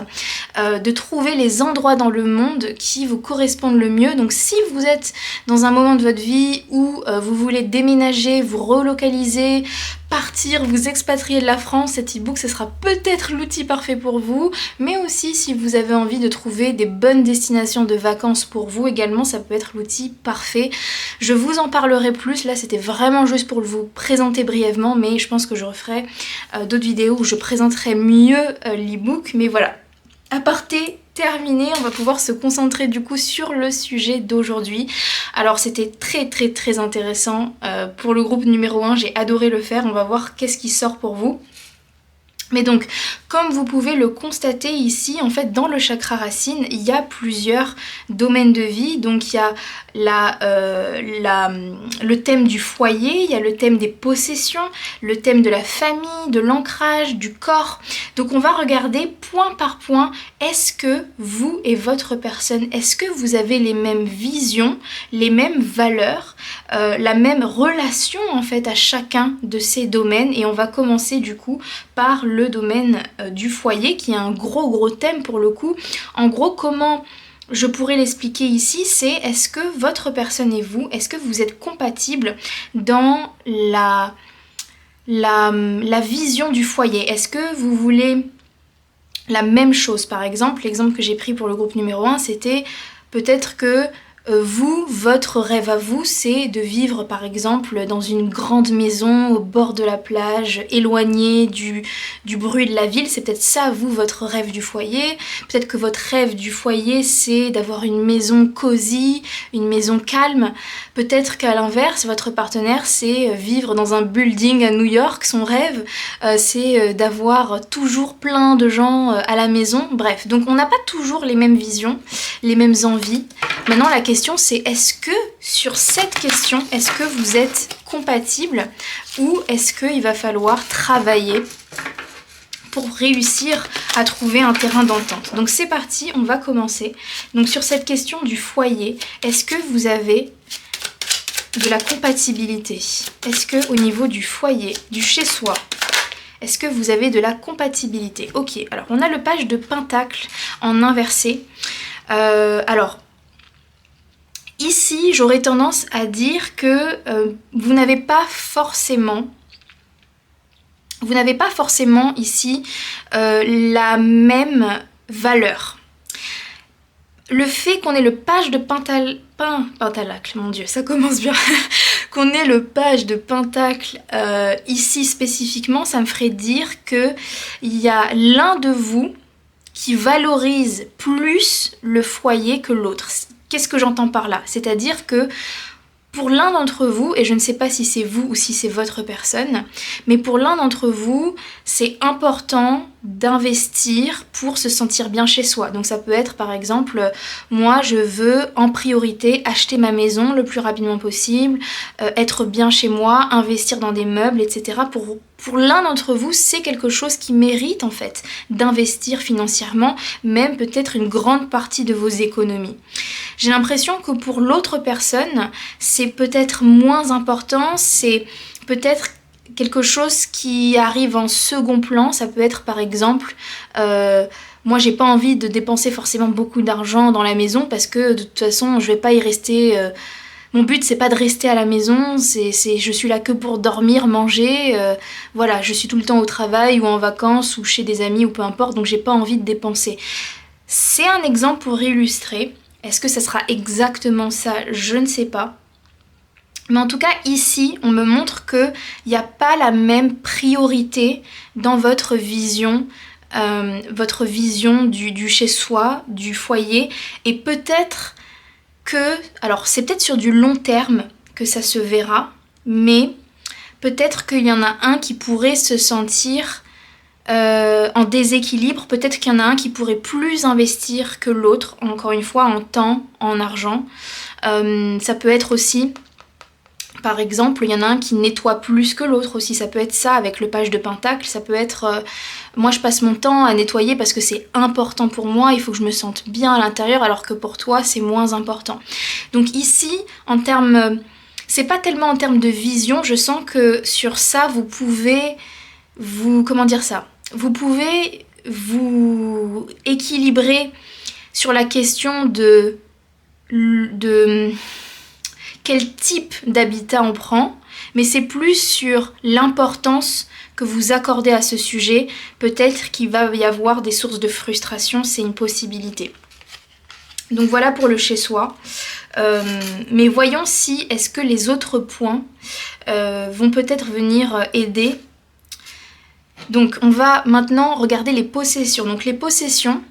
de trouver les endroits dans le monde qui vous correspondent le mieux. Donc si vous êtes dans un moment de votre vie où vous voulez déménager, vous relocaliser, partir, vous expatrier de la France, cet e-book ce sera peut-être l'outil parfait pour vous, mais aussi si vous avez envie de trouver des bonnes destinations de vacances pour vous également, ça peut être l'outil parfait. Je vous en parlerai plus, là c'était vraiment juste pour vous présenter brièvement, mais je pense que je referai d'autres vidéos où je présenterai mieux l'e-book, mais voilà. Aparté terminé, on va pouvoir se concentrer du coup sur le sujet d'aujourd'hui. Alors c'était très intéressant pour le groupe numéro 1, j'ai adoré le faire, on va voir qu'est-ce qui sort pour vous. Mais donc, comme vous pouvez le constater ici, en fait, dans le chakra racine, il y a plusieurs domaines de vie. Donc, il y a le thème du foyer, il y a le thème des possessions, le thème de la famille, de l'ancrage, du corps. Donc, on va regarder point par point, est-ce que vous et votre personne, est-ce que vous avez les mêmes visions, les mêmes valeurs, la même relation, en fait, à chacun de ces domaines. Et on va commencer, du coup, par le domaine du foyer qui est un gros thème pour le coup. En gros, comment je pourrais l'expliquer ici, c'est est-ce que votre personne et vous, est-ce que vous êtes compatibles dans la vision du foyer? Est-ce que vous voulez la même chose? Par exemple, l'exemple que j'ai pris pour le groupe numéro 1, c'était peut-être que vous, votre rêve à vous, c'est de vivre par exemple dans une grande maison au bord de la plage, éloigné du bruit de la ville. C'est peut-être ça, vous, votre rêve du foyer. Peut-être que votre rêve du foyer, c'est d'avoir une maison cosy, une maison calme. Peut-être qu'à l'inverse, votre partenaire, c'est vivre dans un building à New York. Son rêve, c'est d'avoir toujours plein de gens à la maison. Bref, donc on n'a pas toujours les mêmes visions, les mêmes envies. Maintenant, la question c'est est-ce que sur cette question, est-ce que vous êtes compatible ou est-ce qu'il va falloir travailler pour réussir à trouver un terrain d'entente? Donc c'est parti, on va commencer. Donc sur cette question du foyer, est-ce que vous avez de la compatibilité? Est-ce que au niveau du foyer, du chez-soi, est-ce que vous avez de la compatibilité? Ok, alors on a le page de Pentacle en inversé. Alors, ici, j'aurais tendance à dire que vous n'avez pas forcément ici la même valeur. Le fait qu'on ait le page de Pentacle, mon dieu, ça commence bien, qu'on ait le page de Pentacle ici spécifiquement, ça me ferait dire qu'il y a l'un de vous qui valorise plus le foyer que l'autre. Qu'est-ce que j'entends par là? C'est-à-dire que pour l'un d'entre vous, et je ne sais pas si c'est vous ou si c'est votre personne, mais pour l'un d'entre vous, c'est important d'investir pour se sentir bien chez soi. Donc ça peut être par exemple, moi je veux en priorité acheter ma maison le plus rapidement possible, être bien chez moi, investir dans des meubles, etc. Pour l'un d'entre vous, c'est quelque chose qui mérite en fait d'investir financièrement, même peut-être une grande partie de vos économies. J'ai l'impression que pour l'autre personne, c'est peut-être moins important, c'est peut-être quelque chose qui arrive en second plan. Ça peut être par exemple, moi j'ai pas envie de dépenser forcément beaucoup d'argent dans la maison parce que de toute façon je vais pas y rester. Mon but c'est pas de rester à la maison, je suis là que pour dormir, manger, voilà, je suis tout le temps au travail ou en vacances ou chez des amis ou peu importe, donc j'ai pas envie de dépenser. C'est un exemple pour illustrer. Est-ce que ça sera exactement ça? Je ne sais pas. Mais en tout cas, ici, on me montre qu'il n'y a pas la même priorité dans votre vision du chez-soi, du foyer. Et peut-être que, alors c'est peut-être sur du long terme que ça se verra, mais peut-être qu'il y en a un qui pourrait se sentir en déséquilibre. Peut-être qu'il y en a un qui pourrait plus investir que l'autre, encore une fois, en temps, en argent. Ça peut être aussi... Par exemple, il y en a un qui nettoie plus que l'autre aussi, ça peut être ça avec le page de Pentacle, ça peut être moi je passe mon temps à nettoyer parce que c'est important pour moi, il faut que je me sente bien à l'intérieur alors que pour toi c'est moins important. Donc ici, en termes, c'est pas tellement en termes de vision, je sens que sur ça vous pouvez vous équilibrer sur la question de quel type d'habitat on prend, mais c'est plus sur l'importance que vous accordez à ce sujet. Peut-être qu'il va y avoir des sources de frustration, c'est une possibilité. Donc voilà pour le chez-soi. Mais voyons si est-ce que les autres points vont peut-être venir aider. Donc on va maintenant regarder les possessions. Donc les possessions,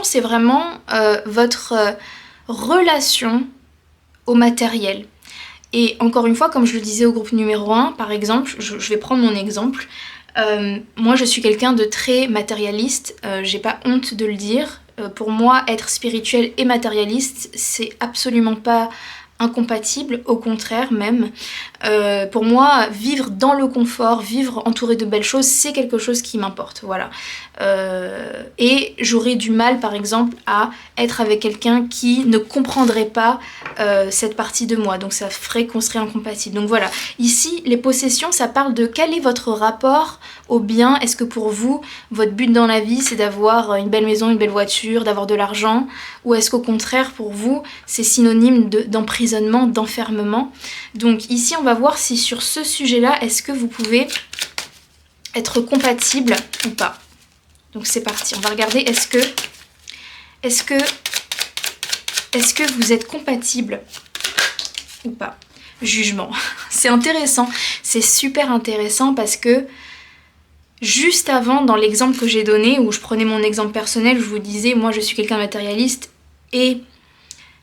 c'est vraiment votre relation au matériel. Et encore une fois, comme je le disais au groupe numéro 1, par exemple, je vais prendre mon exemple. Moi, je suis quelqu'un de très matérialiste, j'ai pas honte de le dire. Pour moi, être spirituel et matérialiste, c'est absolument pas incompatible, au contraire même. Pour moi, vivre dans le confort, vivre entouré de belles choses, c'est quelque chose qui m'importe, voilà. Et j'aurais du mal, par exemple, à être avec quelqu'un qui ne comprendrait pas cette partie de moi, donc ça ferait qu'on serait incompatible. Donc voilà, ici, les possessions, ça parle de quel est votre rapport au bien. Est-ce que pour vous, votre but dans la vie, c'est d'avoir une belle maison, une belle voiture, d'avoir de l'argent, ou est-ce qu'au contraire, pour vous, c'est synonyme d'emprisonnement, d'enfermement? Donc ici, on va voir si sur ce sujet-là, est-ce que vous pouvez être compatible ou pas. Donc c'est parti, on va regarder est-ce que vous êtes compatible ou pas. Jugement. C'est intéressant, c'est super intéressant parce que juste avant, dans l'exemple que j'ai donné, où je prenais mon exemple personnel, je vous disais, moi je suis quelqu'un de matérialiste et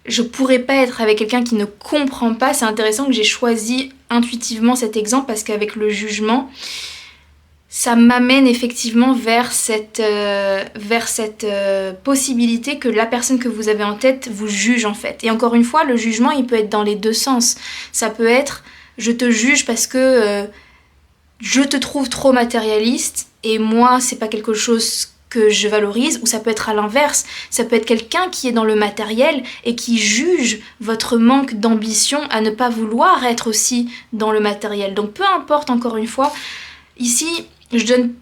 je pourrais pas être avec quelqu'un qui ne comprend pas. C'est intéressant que j'ai choisi intuitivement cet exemple parce qu'avec le jugement, ça m'amène effectivement vers cette possibilité que la personne que vous avez en tête vous juge en fait. Et encore une fois, le jugement, il peut être dans les deux sens. Ça peut être, je te juge parce que je te trouve trop matérialiste et moi, c'est pas quelque chose que je valorise, ou ça peut être à l'inverse, ça peut être quelqu'un qui est dans le matériel et qui juge votre manque d'ambition à ne pas vouloir être aussi dans le matériel. Donc peu importe, encore une fois, ici, je donne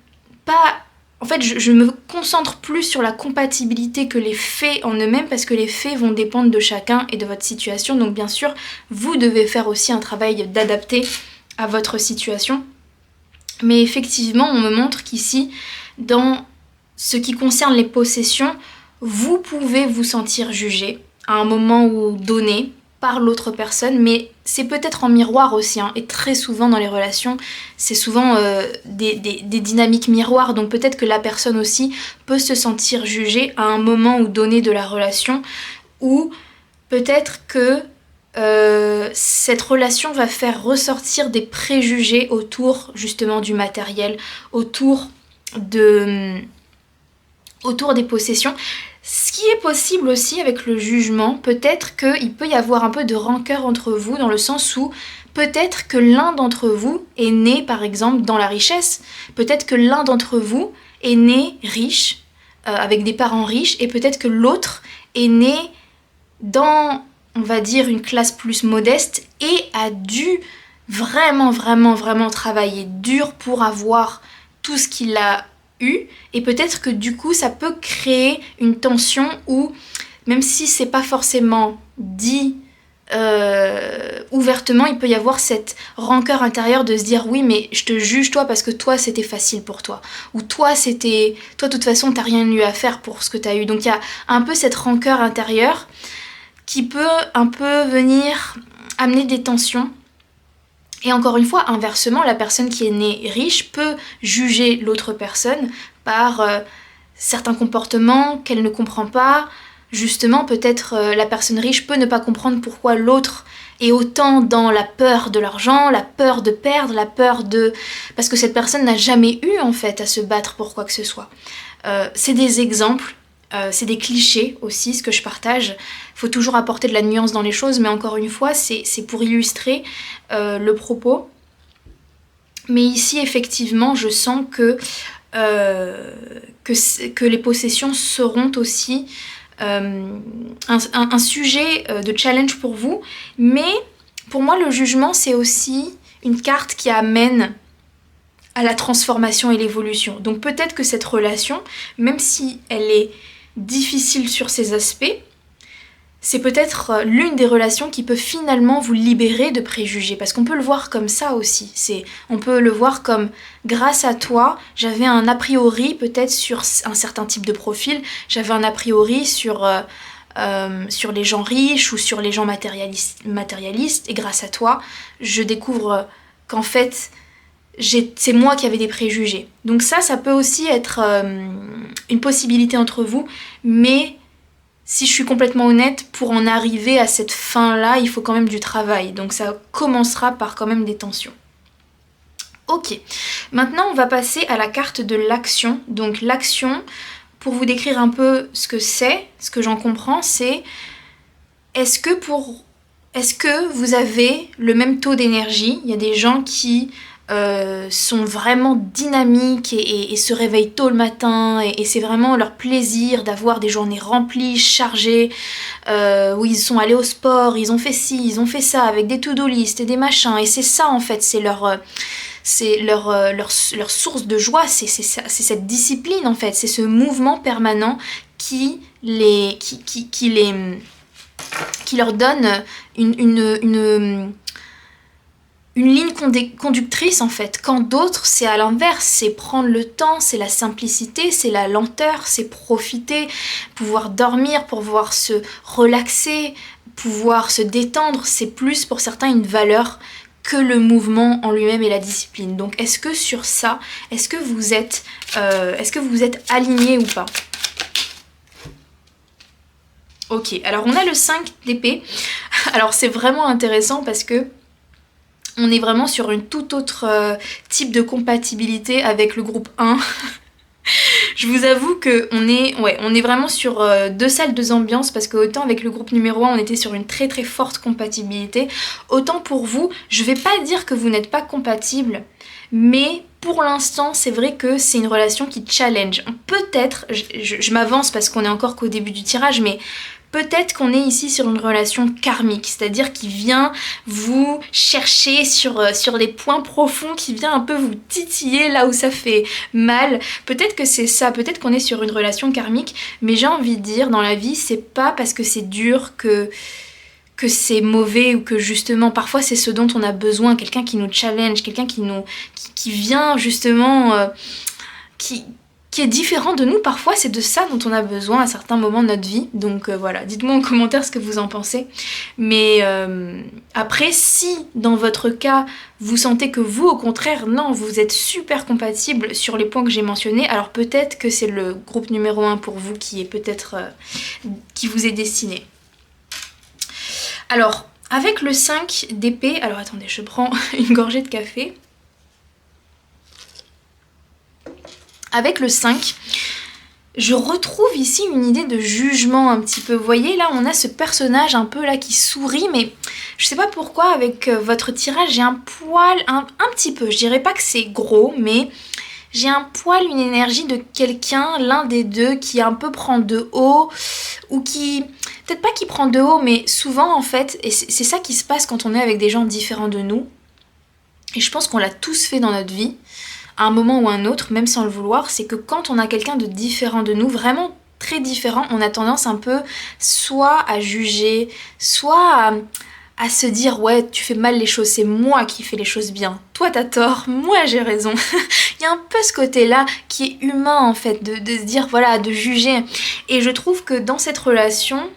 pas... En fait, je me concentre plus sur la compatibilité que les faits en eux-mêmes parce que les faits vont dépendre de chacun et de votre situation. Donc bien sûr, vous devez faire aussi un travail d'adapter à votre situation. Mais effectivement, on me montre qu'ici, dans ce qui concerne les possessions, vous pouvez vous sentir jugé à un moment ou donné par l'autre personne, mais c'est peut-être en miroir aussi, hein, et très souvent dans les relations, c'est souvent des dynamiques miroirs, donc peut-être que la personne aussi peut se sentir jugée à un moment ou donné de la relation, ou peut-être que cette relation va faire ressortir des préjugés autour justement du matériel, autour des possessions. Ce qui est possible aussi avec le jugement, peut-être qu'il peut y avoir un peu de rancœur entre vous dans le sens où peut-être que l'un d'entre vous est né par exemple dans la richesse, peut-être que l'un d'entre vous est né riche, avec des parents riches, et peut-être que l'autre est né dans, on va dire, une classe plus modeste et a dû vraiment, vraiment, vraiment travaillé dur pour avoir tout ce qu'il a eu. Et peut-être que du coup, ça peut créer une tension où, même si c'est pas forcément dit ouvertement, il peut y avoir cette rancœur intérieure de se dire oui mais je te juge toi parce que toi c'était facile pour toi, ou toi de toute façon t'as rien eu à faire pour ce que t'as eu. Donc il y a un peu cette rancœur intérieure qui peut un peu venir amener des tensions. Et encore une fois, inversement, la personne qui est née riche peut juger l'autre personne par certains comportements qu'elle ne comprend pas. Justement, peut-être la personne riche peut ne pas comprendre pourquoi l'autre est autant dans la peur de l'argent, la peur de perdre, la peur de... Parce que cette personne n'a jamais eu en fait à se battre pour quoi que ce soit. C'est des exemples, c'est des clichés aussi, ce que je partage. Il faut toujours apporter de la nuance dans les choses, mais encore une fois, c'est pour illustrer le propos. Mais ici, effectivement, je sens que les possessions seront aussi un sujet de challenge pour vous. Mais pour moi, le jugement, c'est aussi une carte qui amène à la transformation et l'évolution. Donc peut-être que cette relation, même si elle est difficile sur ses aspects, c'est peut-être l'une des relations qui peut finalement vous libérer de préjugés, parce qu'on peut le voir comme ça aussi. On peut le voir comme, grâce à toi, j'avais un a priori peut-être sur un certain type de profil, j'avais un a priori sur les gens riches ou sur les gens matérialistes, et grâce à toi, je découvre qu'en fait, c'est moi qui avais des préjugés. Donc ça peut aussi être une possibilité entre vous, mais si je suis complètement honnête, pour en arriver à cette fin-là, il faut quand même du travail. Donc ça commencera par quand même des tensions. Ok, maintenant on va passer à la carte de l'action. Donc l'action, pour vous décrire un peu ce que c'est, ce que j'en comprends, c'est est-ce que vous avez le même taux d'énergie? Il y a des gens qui sont vraiment dynamiques et se réveillent tôt le matin et c'est vraiment leur plaisir d'avoir des journées remplies, chargées, où ils sont allés au sport, ils ont fait ci, ils ont fait ça avec des to-do list et des machins, et c'est ça en fait, c'est leur source de joie, c'est cette discipline en fait, c'est ce mouvement permanent qui leur donne une ligne conductrice en fait. Quand d'autres, c'est à l'inverse, c'est prendre le temps, c'est la simplicité, c'est la lenteur, c'est profiter, pouvoir dormir, pouvoir se relaxer, pouvoir se détendre, c'est plus pour certains une valeur que le mouvement en lui-même et la discipline. Donc est-ce que sur ça, est-ce que vous êtes aligné ou pas? Ok, alors on a le 5 d'épée. Alors c'est vraiment intéressant parce que on est vraiment sur une toute autre type de compatibilité avec le groupe 1. Je vous avoue qu'on est vraiment sur deux salles, deux ambiances, parce que autant avec le groupe numéro 1 on était sur une très très forte compatibilité, autant pour vous, je vais pas dire que vous n'êtes pas compatibles, mais pour l'instant c'est vrai que c'est une relation qui challenge. Peut-être, je m'avance parce qu'on est encore qu'au début du tirage, mais peut-être qu'on est ici sur une relation karmique, c'est-à-dire qui vient vous chercher sur les points profonds, qui vient un peu vous titiller là où ça fait mal. Peut-être que c'est ça, peut-être qu'on est sur une relation karmique, mais j'ai envie de dire, dans la vie, c'est pas parce que c'est dur que c'est mauvais, ou que justement parfois c'est ce dont on a besoin, quelqu'un qui nous challenge, quelqu'un qui vient justement, qui est différent de nous. Parfois c'est de ça dont on a besoin à certains moments de notre vie. Donc voilà, dites-moi en commentaire ce que vous en pensez. Mais après, si dans votre cas vous sentez que vous, au contraire, non, vous êtes super compatibles sur les points que j'ai mentionnés, alors peut-être que c'est le groupe numéro 1 pour vous qui est peut-être qui vous est destiné. Alors avec le 5 d'épée, alors attendez, je prends une gorgée de café. Avec le 5, je retrouve ici une idée de jugement un petit peu. Vous voyez, là, on a ce personnage un peu là qui sourit, mais je sais pas pourquoi, avec votre tirage, j'ai un poil, un petit peu, je dirais pas que c'est gros, mais j'ai un poil, une énergie de quelqu'un, l'un des deux, qui un peu prend de haut, ou qui... Peut-être pas qui prend de haut, mais souvent, en fait, et c'est ça qui se passe quand on est avec des gens différents de nous, et je pense qu'on l'a tous fait dans notre vie, à un moment ou un autre, même sans le vouloir, c'est que quand on a quelqu'un de différent de nous, vraiment très différent, on a tendance un peu soit à juger, soit à se dire ouais tu fais mal les choses, c'est moi qui fais les choses bien, toi t'as tort, moi j'ai raison. Il y a un peu ce côté là qui est humain en fait, de se dire voilà, de juger. Et je trouve que dans cette relation,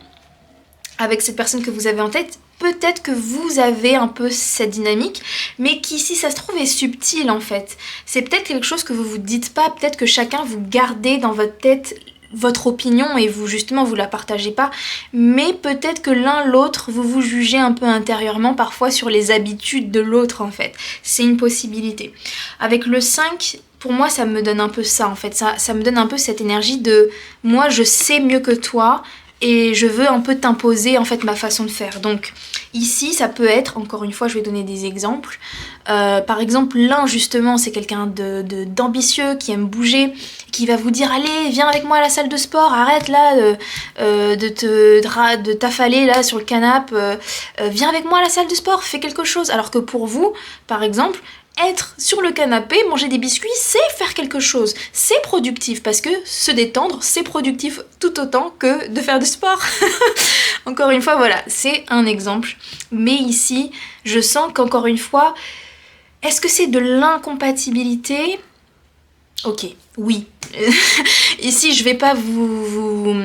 avec cette personne que vous avez en tête, peut-être que vous avez un peu cette dynamique, mais qui, si ça se trouve, est subtile en fait. C'est peut-être quelque chose que vous vous dites pas, peut-être que chacun vous gardez dans votre tête votre opinion et vous justement vous la partagez pas, mais peut-être que l'un l'autre vous vous jugez un peu intérieurement parfois sur les habitudes de l'autre en fait. C'est une possibilité. Avec le 5, pour moi ça me donne un peu ça en fait, ça me donne un peu cette énergie de moi je sais mieux que toi, et je veux un peu t'imposer en fait ma façon de faire. Donc ici ça peut être, encore une fois je vais donner des exemples, par exemple l'un justement c'est quelqu'un d'ambitieux qui aime bouger, qui va vous dire allez viens avec moi à la salle de sport, arrête là de t'affaler là sur le canapé, viens avec moi à la salle de sport, fais quelque chose. Alors que pour vous par exemple, être sur le canapé, manger des biscuits, c'est faire quelque chose. C'est productif parce que se détendre, c'est productif tout autant que de faire du sport. Encore une fois, voilà, c'est un exemple. Mais ici, je sens qu'encore une fois, est-ce que c'est de l'incompatibilité ? Ok, oui. Ici, je vais pas vous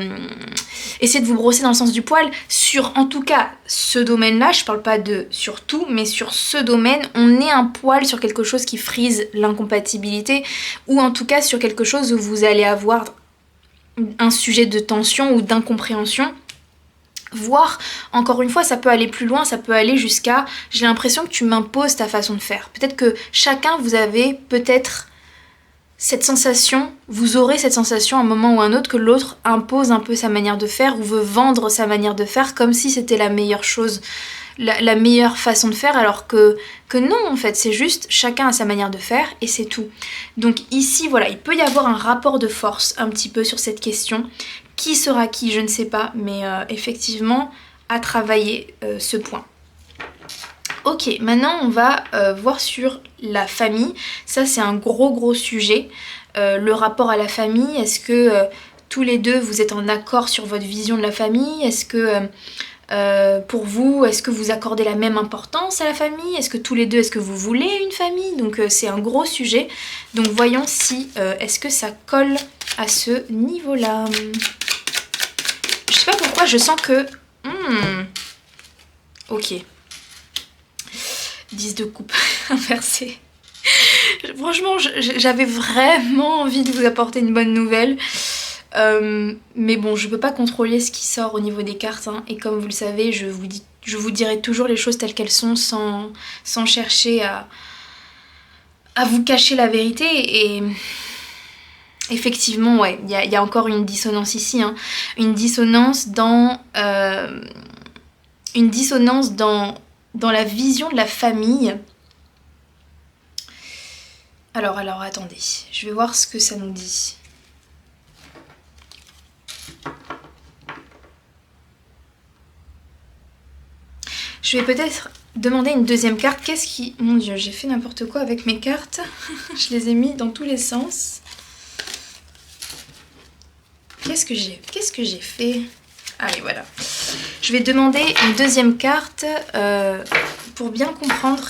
essayer de vous brosser dans le sens du poil. Sur, en tout cas, ce domaine-là, je parle pas de sur tout, mais sur ce domaine, on est un poil sur quelque chose qui frise l'incompatibilité, ou en tout cas sur quelque chose où vous allez avoir un sujet de tension ou d'incompréhension. Voire, encore une fois, ça peut aller plus loin, ça peut aller jusqu'à j'ai l'impression que tu m'imposes ta façon de faire. Peut-être que chacun, vous avez peut-être cette sensation, vous aurez cette sensation à un moment ou à un autre que l'autre impose un peu sa manière de faire ou veut vendre sa manière de faire comme si c'était la meilleure chose, la meilleure façon de faire, alors que non en fait, c'est juste chacun a sa manière de faire et c'est tout. Donc ici voilà, il peut y avoir un rapport de force un petit peu sur cette question. Qui sera qui, je ne sais pas, mais effectivement à travailler ce point. Ok, maintenant on va voir sur la famille. Ça c'est un gros sujet. Le rapport à la famille, est-ce que tous les deux vous êtes en accord sur votre vision de la famille ? Est-ce que pour vous, est-ce que vous accordez la même importance à la famille ? Est-ce que tous les deux, est-ce que vous voulez une famille ? Donc c'est un gros sujet. Donc voyons si est-ce que ça colle à ce niveau-là. Je sais pas pourquoi, je sens que... Ok. 10 de coupe inversé. Franchement, j'avais vraiment envie de vous apporter une bonne nouvelle. Mais bon, je peux pas contrôler ce qui sort au niveau des cartes. Hein, et comme vous le savez, je vous dirai toujours les choses telles qu'elles sont sans chercher à vous cacher la vérité. Et effectivement, ouais, il y a encore une dissonance ici. Hein, une dissonance dans la vision de la famille. Alors, attendez, je vais voir ce que ça nous dit. Je vais peut-être demander une deuxième carte. Qu'est-ce qui... Mon Dieu, j'ai fait n'importe quoi avec mes cartes. Je les ai mis dans tous les sens. Qu'est-ce que j'ai fait ? Allez, voilà. Je vais demander une deuxième carte pour bien comprendre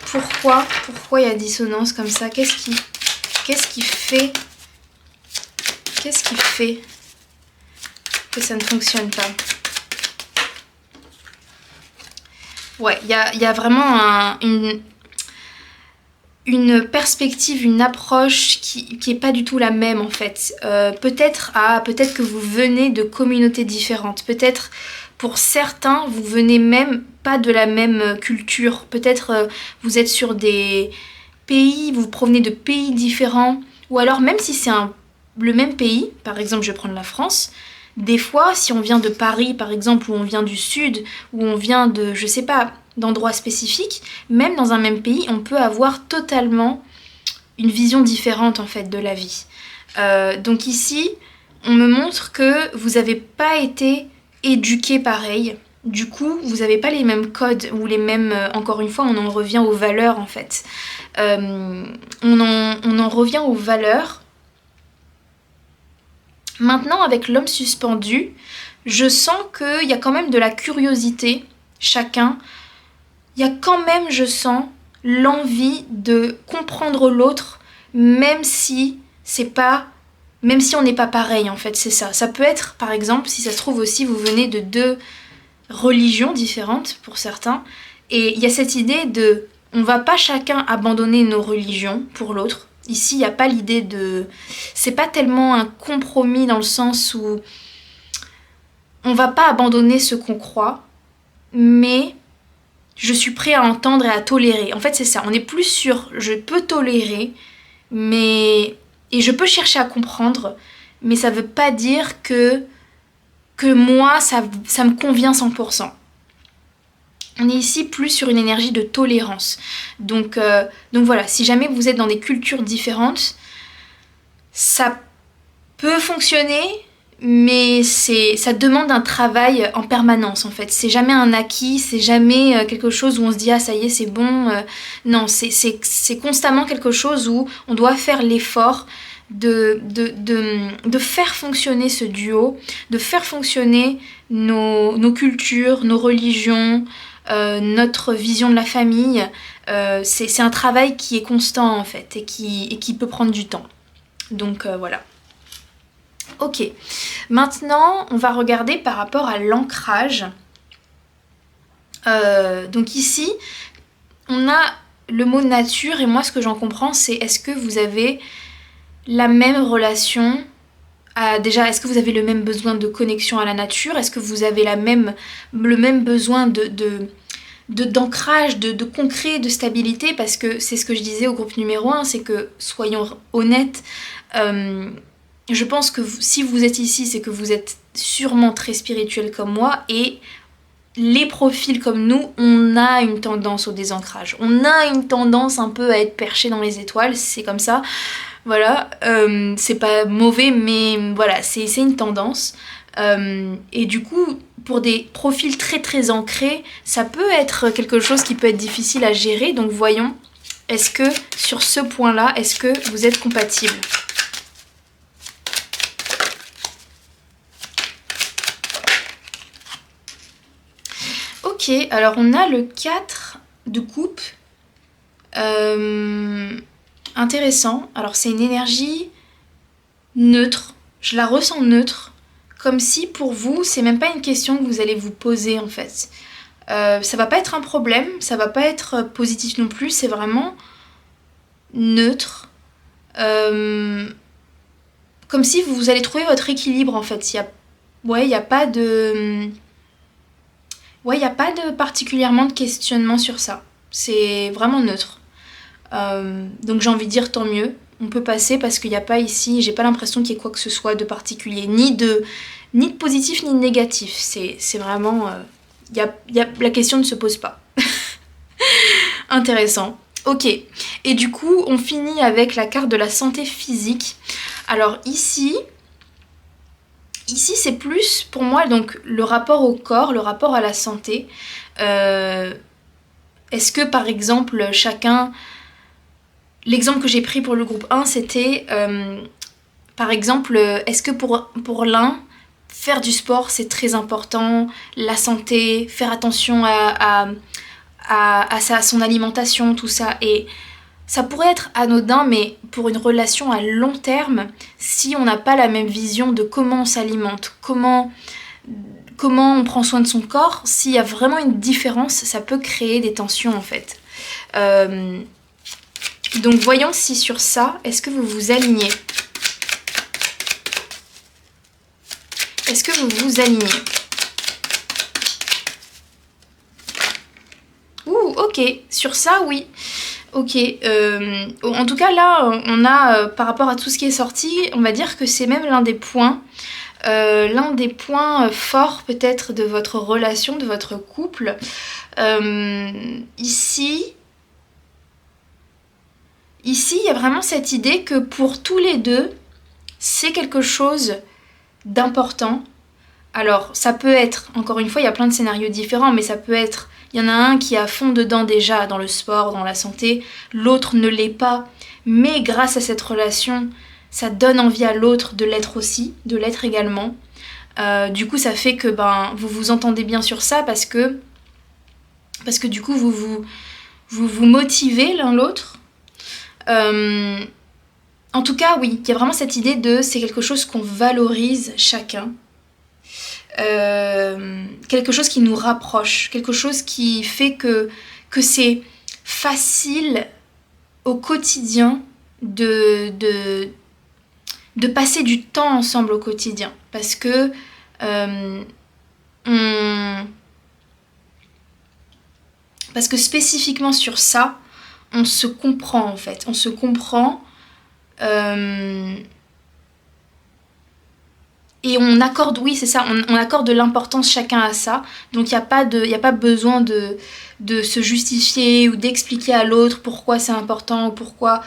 pourquoi il y a dissonance comme ça. Qu'est-ce qui fait que ça ne fonctionne pas ? Ouais, il y a vraiment une perspective, une approche qui est pas du tout la même en fait. Peut-être que vous venez de communautés différentes. Peut-être pour certains, vous venez même pas de la même culture. Peut-être vous êtes sur des pays, vous provenez de pays différents. Ou alors même si c'est le même pays, par exemple je vais prendre la France, des fois si on vient de Paris par exemple, ou on vient du sud, ou on vient de, je sais pas, d'endroits spécifiques, même dans un même pays, on peut avoir totalement une vision différente en fait de la vie. Donc ici, on me montre que vous n'avez pas été éduqué pareil, Du coup, vous n'avez pas les mêmes codes ou les mêmes... encore une fois, on en revient aux valeurs en fait. On en revient aux valeurs. Maintenant, avec l'homme suspendu, je sens qu'il y a quand même de la curiosité, chacun. Il y a quand même, je sens, l'envie de comprendre l'autre, même si c'est pas... Même si on n'est pas pareil, en fait, c'est ça. Ça peut être, par exemple, si ça se trouve aussi, vous venez de 2 religions différentes, pour certains, et il y a cette idée de... On va pas chacun abandonner nos religions pour l'autre. Ici, il n'y a pas l'idée de... C'est pas tellement un compromis dans le sens où on va pas abandonner ce qu'on croit, mais je suis prêt à entendre et à tolérer. En fait, c'est ça. On est plus sur je peux tolérer, mais... Et je peux chercher à comprendre, mais ça veut pas dire que moi, ça me convient 100%. On est ici plus sur une énergie de tolérance. Donc voilà, si jamais vous êtes dans des cultures différentes, ça peut fonctionner, mais ça demande un travail en permanence en fait. C'est jamais un acquis, c'est jamais quelque chose où on se dit ah ça y est c'est bon. Non, c'est constamment quelque chose où on doit faire l'effort de faire fonctionner ce duo, de faire fonctionner nos cultures, nos religions, notre vision de la famille. C'est un travail qui est constant en fait et qui peut prendre du temps. Donc voilà. Ok, maintenant on va regarder par rapport à l'ancrage. Donc ici, on a le mot nature et moi ce que j'en comprends c'est est-ce que vous avez la même relation déjà, est-ce que vous avez le même besoin de connexion à la nature? Est-ce que vous avez le même besoin d'ancrage, de concret, de stabilité? Parce que c'est ce que je disais au groupe numéro 1, c'est que, soyons honnêtes, je pense que si vous êtes ici, c'est que vous êtes sûrement très spirituel comme moi et les profils comme nous, on a une tendance au désancrage. On a une tendance un peu à être perché dans les étoiles, c'est comme ça. Voilà, c'est pas mauvais, mais voilà, c'est une tendance. Et du coup, pour des profils très très ancrés, ça peut être quelque chose qui peut être difficile à gérer. Donc voyons, est-ce que sur ce point-là, est-ce que vous êtes compatibles? Ok, alors on a le 4 de coupe. Intéressant. Alors c'est une énergie neutre. Je la ressens neutre. Comme si pour vous, c'est même pas une question que vous allez vous poser en fait. Ça va pas être un problème, ça va pas être positif non plus, c'est vraiment neutre. Comme si vous allez trouver votre équilibre en fait. Il y a pas de... Ouais, il n'y a pas de particulièrement de questionnement sur ça. C'est vraiment neutre. Donc j'ai envie de dire tant mieux. On peut passer parce qu'il n'y a pas ici, j'ai pas l'impression qu'il y ait quoi que ce soit de particulier. Ni de positif ni de négatif. C'est vraiment... la question ne se pose pas. Intéressant. Ok. Et du coup, on finit avec la carte de la santé physique. Alors ici... Ici, c'est plus pour moi donc le rapport au corps, le rapport à la santé. Est-ce que par exemple, chacun... L'exemple que j'ai pris pour le groupe 1, c'était par exemple, est-ce que pour l'un, faire du sport c'est très important, la santé, faire attention à son alimentation, tout ça. Et ça pourrait être anodin, mais pour une relation à long terme, si on n'a pas la même vision de comment on s'alimente, comment on prend soin de son corps, s'il y a vraiment une différence, ça peut créer des tensions en fait. Donc voyons si sur ça, est-ce que vous vous alignez? Est-ce que vous vous alignez? Ouh, ok, sur ça, oui. Ok, en tout cas là, on a, par rapport à tout ce qui est sorti, on va dire que c'est même l'un des points forts peut-être de votre relation, de votre couple. Ici, il y a vraiment cette idée que pour tous les deux, c'est quelque chose d'important. Alors ça peut être, encore une fois il y a plein de scénarios différents, mais ça peut être, il y en a un qui est à fond dedans déjà dans le sport, dans la santé, l'autre ne l'est pas, mais grâce à cette relation, ça donne envie à l'autre de l'être aussi, de l'être également. Du coup ça fait que vous vous entendez bien sur ça parce que du coup vous motivez l'un l'autre. En tout cas oui, il y a vraiment cette idée de c'est quelque chose qu'on valorise chacun. Quelque chose qui nous rapproche, quelque chose qui fait que c'est facile au quotidien de passer du temps ensemble au quotidien. Parce que spécifiquement sur ça, on se comprend en fait. On se comprend et on accorde, oui c'est ça, on accorde de l'importance chacun à ça. Donc il n'y a pas besoin de se justifier ou d'expliquer à l'autre pourquoi c'est important ou pourquoi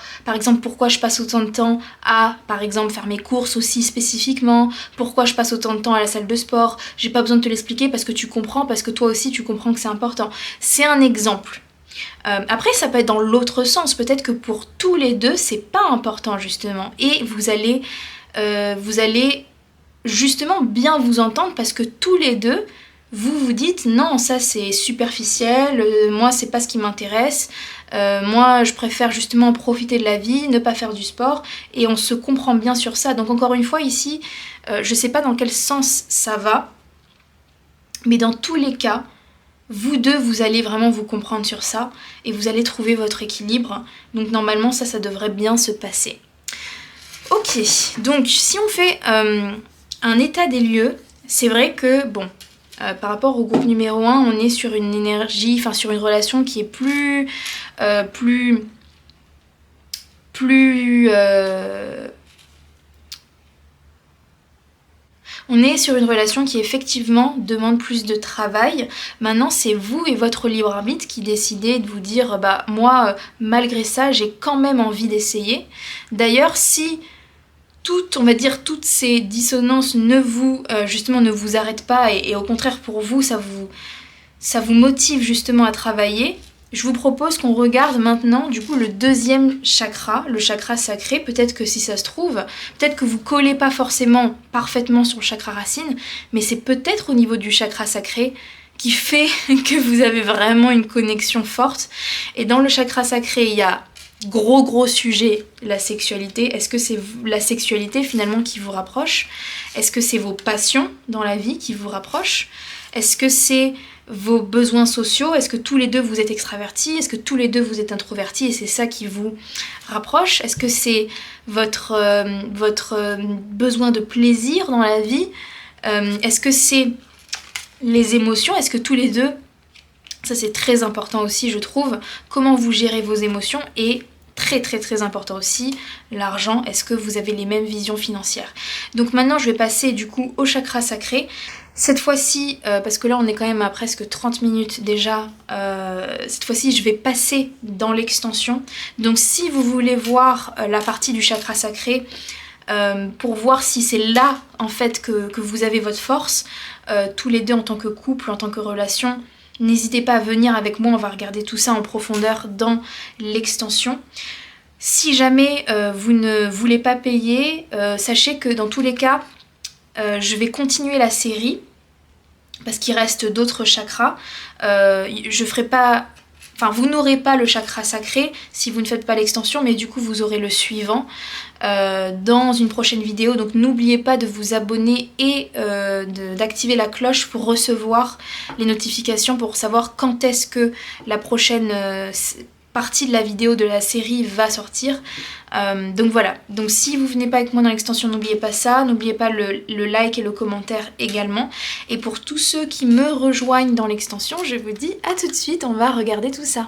je passe autant de temps à, par exemple, faire mes courses aussi spécifiquement, pourquoi je passe autant de temps à la salle de sport. J'ai pas besoin de te l'expliquer parce que tu comprends, parce que toi aussi tu comprends que c'est important. C'est un exemple. Après ça peut être dans l'autre sens, peut-être que pour tous les deux c'est pas important justement et vous allez justement bien vous entendre parce que tous les deux vous dites non ça c'est superficiel, moi c'est pas ce qui m'intéresse, moi je préfère justement profiter de la vie, ne pas faire du sport et on se comprend bien sur ça. Donc encore une fois ici je sais pas dans quel sens ça va mais dans tous les cas vous deux vous allez vraiment vous comprendre sur ça et vous allez trouver votre équilibre. Donc normalement ça devrait bien se passer. Ok, donc si on fait un état des lieux, c'est vrai que par rapport au groupe numéro 1, on est sur une énergie, enfin sur une relation qui est plus on est sur une relation qui effectivement demande plus de travail. Maintenant c'est vous et votre libre arbitre qui décidez de vous dire moi malgré ça j'ai quand même envie d'essayer. D'ailleurs si toutes ces dissonances ne vous arrêtent pas et au contraire pour vous ça vous motive justement à travailler, je vous propose qu'on regarde maintenant du coup le deuxième chakra, le chakra sacré. Peut-être que si ça se trouve, peut-être que vous collez pas forcément parfaitement sur le chakra racine, mais c'est peut-être au niveau du chakra sacré qui fait que vous avez vraiment une connexion forte. Et dans le chakra sacré, il y a gros sujet, la sexualité. Est-ce que c'est la sexualité finalement qui vous rapproche? Est-ce que c'est vos passions dans la vie qui vous rapprochent? Est-ce que c'est vos besoins sociaux? Est-ce que tous les deux vous êtes extravertis? Est-ce que tous les deux vous êtes introvertis et c'est ça qui vous rapproche? Est-ce que c'est votre besoin de plaisir dans la vie? Est-ce que c'est les émotions? Est-ce que tous les deux, ça c'est très important aussi je trouve, comment vous gérez vos émotions? Et très important aussi, l'argent, est-ce que vous avez les mêmes visions financières? Donc maintenant je vais passer du coup au chakra sacré. Cette fois-ci, parce que là on est quand même à presque 30 minutes déjà, cette fois-ci je vais passer dans l'extension. Donc si vous voulez voir la partie du chakra sacré, pour voir si c'est là en fait que vous avez votre force, tous les deux en tant que couple, en tant que relation, n'hésitez pas à venir avec moi, on va regarder tout ça en profondeur dans l'extension. Si jamais vous ne voulez pas payer, sachez que dans tous les cas, je vais continuer la série parce qu'il reste d'autres chakras. Je ferai pas... Enfin, vous n'aurez pas le chakra sacré si vous ne faites pas l'extension, mais du coup vous aurez le suivant dans une prochaine vidéo. Donc n'oubliez pas de vous abonner et d'activer la cloche pour recevoir les notifications, pour savoir quand est-ce que la prochaine partie de la vidéo de la série va sortir. Donc voilà, donc si vous venez pas avec moi dans l'extension, n'oubliez pas ça, n'oubliez pas le like et le commentaire également. Et pour tous ceux qui me rejoignent dans l'extension, je vous dis à tout de suite, on va regarder tout ça.